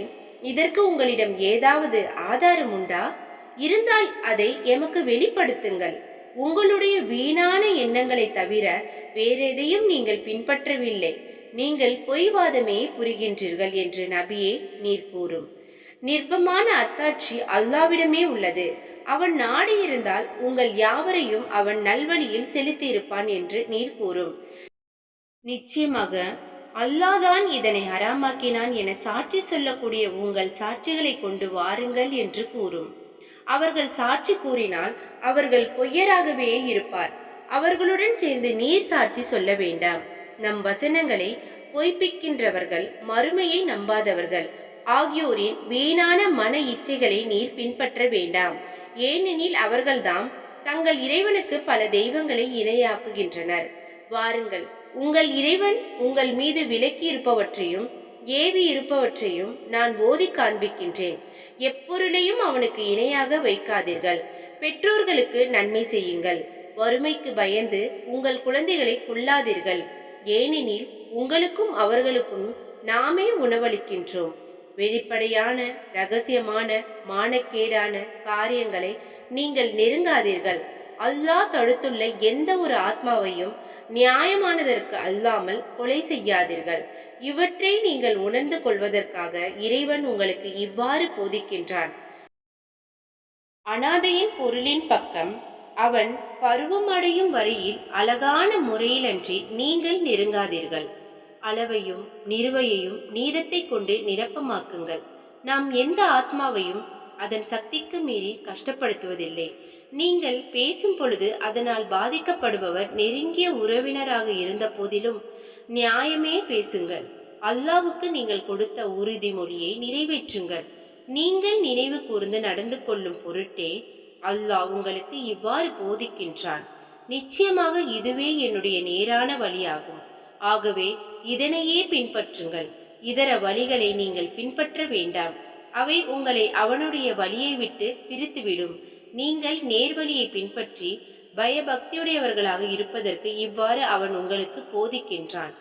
இதற்கு உங்களிடம் ஏதாவது ஆதாரம் உண்டா? இருந்தால் அதை எமக்கு வெளிப்படுத்துங்கள். உங்களுடைய வீணான எண்ணங்களை தவிர வேறெதையும் நீங்கள் பின்பற்றவில்லை. நீங்கள் பொய்வாதமே புரிகின்றீர்கள் என்று நபியே நீர் கூறும். நிர்பமான அத்தாட்சி அல்லாவிடமே உள்ளது. அவன் நாடி இருந்தால் உங்கள் யாவரையும் அவன் நல்வழியில் செலுத்தியிருப்பான் என்று நீர் கூறும். நிச்சயமாக அல்லாஹ்தான் இதனை ஹராமாக்கினான் என சாட்சி சொல்லக்கூடிய உங்கள் சாட்சிகளை கொண்டு வாருங்கள் என்று கூறும். அவர்கள் சாட்சி கூறினால் அவர்கள் பொய்யராகவே இருப்பார். அவர்களுடன் சேர்ந்து நீர் சாட்சி சொல்ல வேண்டாம். நம் வசனங்களை பொய்ப்பிக்கின்றவர்கள், மறுமையை நம்பாதவர்கள் ஆகியோரின் வீணான மன இச்சைகளை நீர் பின்பற்ற வேண்டாம். ஏனெனில் அவர்கள்தாம் தங்கள் இறைவனுக்கு பல தெய்வங்களை இணையாக்குகின்றனர். வாருங்கள், உங்கள் இறைவன் உங்கள் மீது விலக்கி இருப்பவற்றையும் ஏவி இருப்பவற்றையும் நான் ஓதி காண்பிக்கின்றேன். எப்பொருளையும் அவனுக்கு இணையாக வைக்காதீர்கள். பெற்றோர்களுக்கு நன்மை செய்யுங்கள். வறுமைக்கு பயந்து உங்கள் குழந்தைகளை கொல்லாதீர்கள். ஏனெனில் உங்களுக்கும் அவர்களுக்கும் நாமே உணவளிக்கின்றோம். வெளிப்படையான இரகசியமான மானக்கேடான காரியங்களை நீங்கள் நெருங்காதீர்கள். அல்லாஹ் தடுத்துள்ள எந்த ஒரு ஆத்மாவையும் நியாயமானதற்கு அல்லாமல் கொலை செய்யாதீர்கள். இவற்றை நீங்கள் உணர்ந்து கொள்வதற்காக இறைவன் உங்களுக்கு இவ்வாறு போதிக்கின்றான். அனாதையின் பொருளின் பக்கம் அவன் பருவமடையும் வரையில் அழகான முறையிலன்றி நீங்கள் நெருங்காதீர்கள். அளவையும் நிறுவையையும் நீதத்தை கொண்டு நிரப்பமாக்குங்கள். நாம் எந்த ஆத்மாவையும் அதன் சக்திக்கு மீறி கஷ்டப்படுத்துவதில்லை. நீங்கள் பேசும் பொழுது அதனால் பாதிக்கப்படுபவர் நெருங்கிய உறவினராக இருந்த போதிலும் நியாயமே பேசுங்கள். அல்லாவுக்கு நீங்கள் கொடுத்த உறுதிமொழியை நிறைவேற்றுங்கள். நீங்கள் நினைவு கூர்ந்து நடந்து கொள்ளும் பொருட்டே அல்லாஹ் உங்களுக்கு இவ்வாறு போதிக்கின்றான். நிச்சயமாக இதுவே என்னுடைய நேரான வழியாகும். ஆகவே இதனையே பின்பற்றுங்கள். இதர வழிகளை நீங்கள் பின்பற்ற வேண்டாம். அவை உங்களை அவனுடைய வழியை விட்டு பிரித்துவிடும். நீங்கள் நேர்வழியை பின்பற்றி பயபக்தியுடையவர்களாக இருப்பதற்கு இவ்வாறு அவன் உங்களுக்கு போதிக்கின்றான்.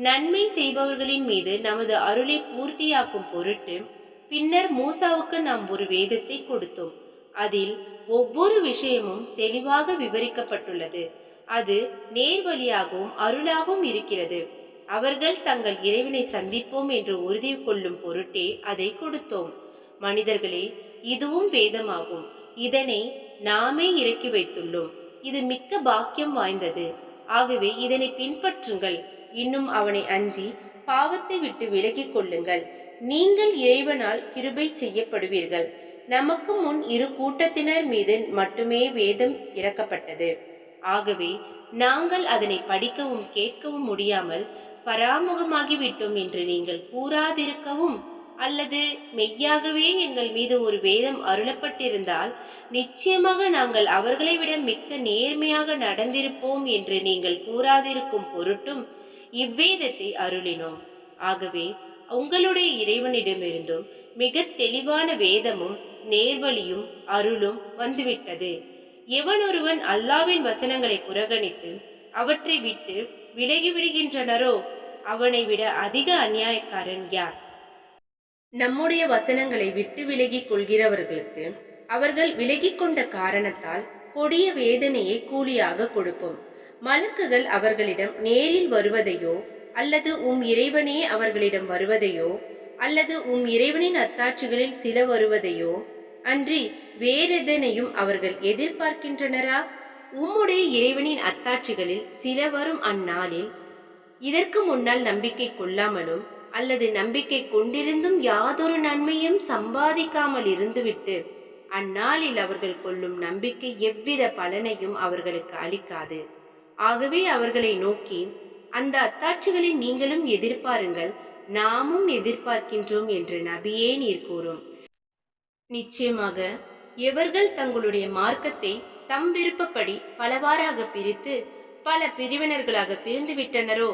நன்மை செய்பவர்களின் மீது நமது அருளை பூர்த்தியாக்கும் பொருட்டு பின்னர் மூசாவுக்கு நாம் ஒரு வேதத்தை கொடுத்தோம். அதில் ஒவ்வொரு விஷயமும் தெளிவாக விவரிக்கப்பட்டுள்ளது. அது நேர்வழியாகவும் அருளாகவும் இருக்கிறது. அவர்கள் தங்கள் இறைவனை சந்திப்போம் என்று உறுதி கொள்ளும் பொருட்டே அதை கொடுத்தோம். மனிதர்களே, இதுவும் வேதமாகும். இதனை நாமே இறக்கி வைத்துள்ளோம். இது மிக்க பாக்கியம் வாய்ந்தது. ஆகவே இதனை பின்பற்றுங்கள். இன்னும் அவனை அஞ்சி பாவத்தை விட்டு விலகிக் கொள்ளுங்கள். நீங்கள் இறைவனால் கிருபை செய்யப்படுவீர்கள். நமக்கு முன் இரு கூட்டத்தினர் மீது மட்டுமே வேதம் இறக்கப்பட்டது. ஆகவே நாங்கள் அதனை படிக்கவும் கேட்கவும் முடியாமல் பராமுகமாகிவிட்டோம் என்று நீங்கள் கூறாதிருக்கவும், அல்லது மெய்யாகவே எங்கள் மீது ஒரு வேதம் அருளப்பட்டிருந்தால் நிச்சயமாக நாங்கள் அவர்களை விட மிக்க நேர்மையாக நடந்திருப்போம் என்று நீங்கள் கூறாதிருக்கும் பொருட்டும் இவ்வேதத்தை அருளினோம். ஆகவே உங்களுடைய இறைவனிடமிருந்தும் மிக தெளிவான வேதமும் நேர்வழியும் அருளும் வந்துவிட்டது. எவனொருவன் அல்லாவின் வசனங்களை புறக்கணித்து அவற்றை விட்டு விலகிவிடுகின்றனரோ அவனை விட அதிக அநியாயக்காரன் யார்? நம்முடைய வசனங்களை விட்டு விலகிக் கொள்கிறவர்களுக்கு அவர்கள் விலகிக் கொண்ட காரணத்தால் கொடிய வேதனையை கூலியாக கொடுப்போம். மலக்குகள் அவர்களிடம் நேரில் வருவதையோ, அல்லது இறைவனே அவர்களிடம் வருவதையோ, அல்லது இறைவனின் அத்தாட்சிகளில் சில வருவதையோ அன்றி வேறெதனையும் அவர்கள் எதிர்பார்க்கின்றனரா? உம்முடைய இறைவனின் அத்தாட்சிகளில் சில வரும் அந்நாளில் இதற்கு முன்னால் நம்பிக்கை கொள்ளாமலும் அல்லது நம்பிக்கை கொண்டிருந்தும் யாதொரு நன்மையும் சம்பாதிக்காமல் இருந்துவிட்டு அந்நாளில் அவர்கள் கொள்ளும் நம்பிக்கை எவ்வித பலனையும் அவர்களுக்கு அளிக்காது. ஆகவே அவர்களை நோக்கி, அந்த அத்தாட்சிகளை நீங்களும் எதிர்பாருங்கள், நாமும் எதிர்பார்க்கின்றோம் என்று நபியே நீர் கூறும். நிச்சயமாக எவர்கள் தங்களுடைய மார்க்கத்தை தம் விருப்பப்படி பலவாறாக பிரித்து பல பிரிவினர்களாக பிரிந்து விட்டனரோ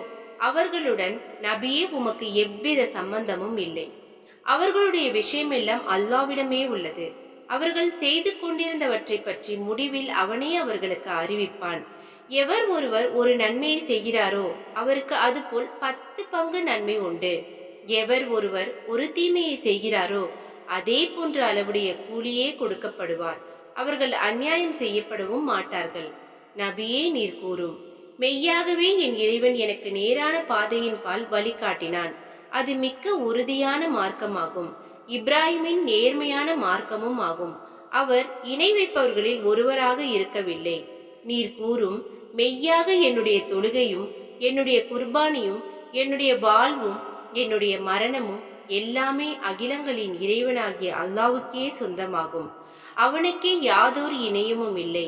அவர்களுடன் நபியே உமக்கு எவ்வித சம்பந்தமும் இல்லை. அவர்களுடைய விஷயமெல்லாம் அல்லாவிடமே உள்ளது. அவர்கள் செய்து கொண்டிருந்தவற்றை பற்றி முடிவில் அவனே அவர்களுக்கு அறிவிப்பான். எவர் ஒருவர் ஒரு நன்மையை செய்கிறாரோ அவருக்கு அதுபோல் 10 பங்கு நன்மை உண்டு. எவர் ஒருவர் ஒரு தீமையை செய்கிறாரோ அதே போன்ற அளவுடைய கூலியே கொடுக்கப்படுவார். அவர்கள் அநியாயம் செய்யப்படவும் மாட்டார்கள். நபியே நீர் கூறும், மெய்யாகவே என் இறைவன் எனக்கு நேரான பாதையின் பால் வழிகாட்டினான். அது மிக்க உறுதியான மார்க்கமாகும். இப்ராஹிமின் நேர்மையான மார்க்கமும் ஆகும். அவர் இணை வைப்பவர்களில் ஒருவராக இருக்கவில்லை. நீர் கூறும், மெய்யாக என்னுடைய தொழுகையும் என்னுடைய குர்பானியும் என்னுடைய வாழ்வும் என்னுடைய மரணமும் எல்லாமே அகிலங்களின் இறைவனாகிய அல்லாவுக்கே சொந்தமாகும். அவனுக்கே யாதொரு இணையமும் இல்லை.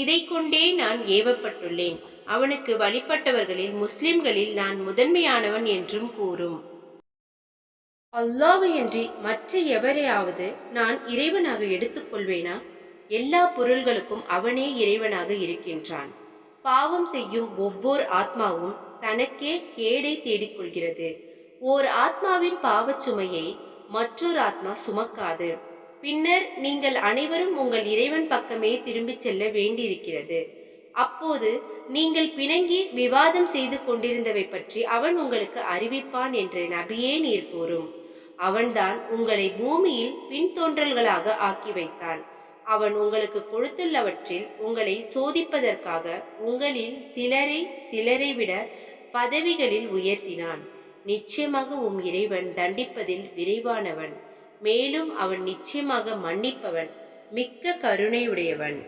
இதை கொண்டே நான் ஏவப்பட்டுள்ளேன். அவனுக்கு வழிபட்டவர்களில் முஸ்லிம்களில் நான் முதன்மையானவன் என்றும் கூறும். அல்லாஹ்வையன்றி மற்ற எவரையாவது நான் இறைவனாக எடுத்துக்கொள்வேனா? எல்லா பொருள்களுக்கும் அவனே இறைவனாக இருக்கின்றான். பாவம் செய்யும் ஒவ்வொரு ஆத்மாவும் தனக்கே கேடை தேடிக்கொள்கிறது. ஓர் ஆத்மாவின் பாவச் சுமையை மற்றொரு ஆத்மா சுமக்காது. பின்னர் நீங்கள் அனைவரும் உங்கள் இறைவன் பக்கமே திரும்பிச் செல்ல வேண்டியிருக்கிறது. அப்போது நீங்கள் பிணங்கி விவாதம் செய்து கொண்டிருந்தவை பற்றி அவன் உங்களுக்கு அறிவிப்பான் என்று நபியே நீர் கூறும். அவன்தான் உங்களை பூமியில் பின்தோன்றல்களாக ஆக்கி வைத்தான். அவன் உங்களுக்கு கொடுத்துள்ளவற்றில் உங்களை சோதிப்பதற்காக உங்களில் சிலரை விட பதவிகளில் உயர்த்தினான். நிச்சயமாக இறைவன் தண்டிப்பதில் விரைவானவன், மேலும் அவன் நிச்சயமாக மன்னிப்பவன், மிக்க கருணையுடையவன்.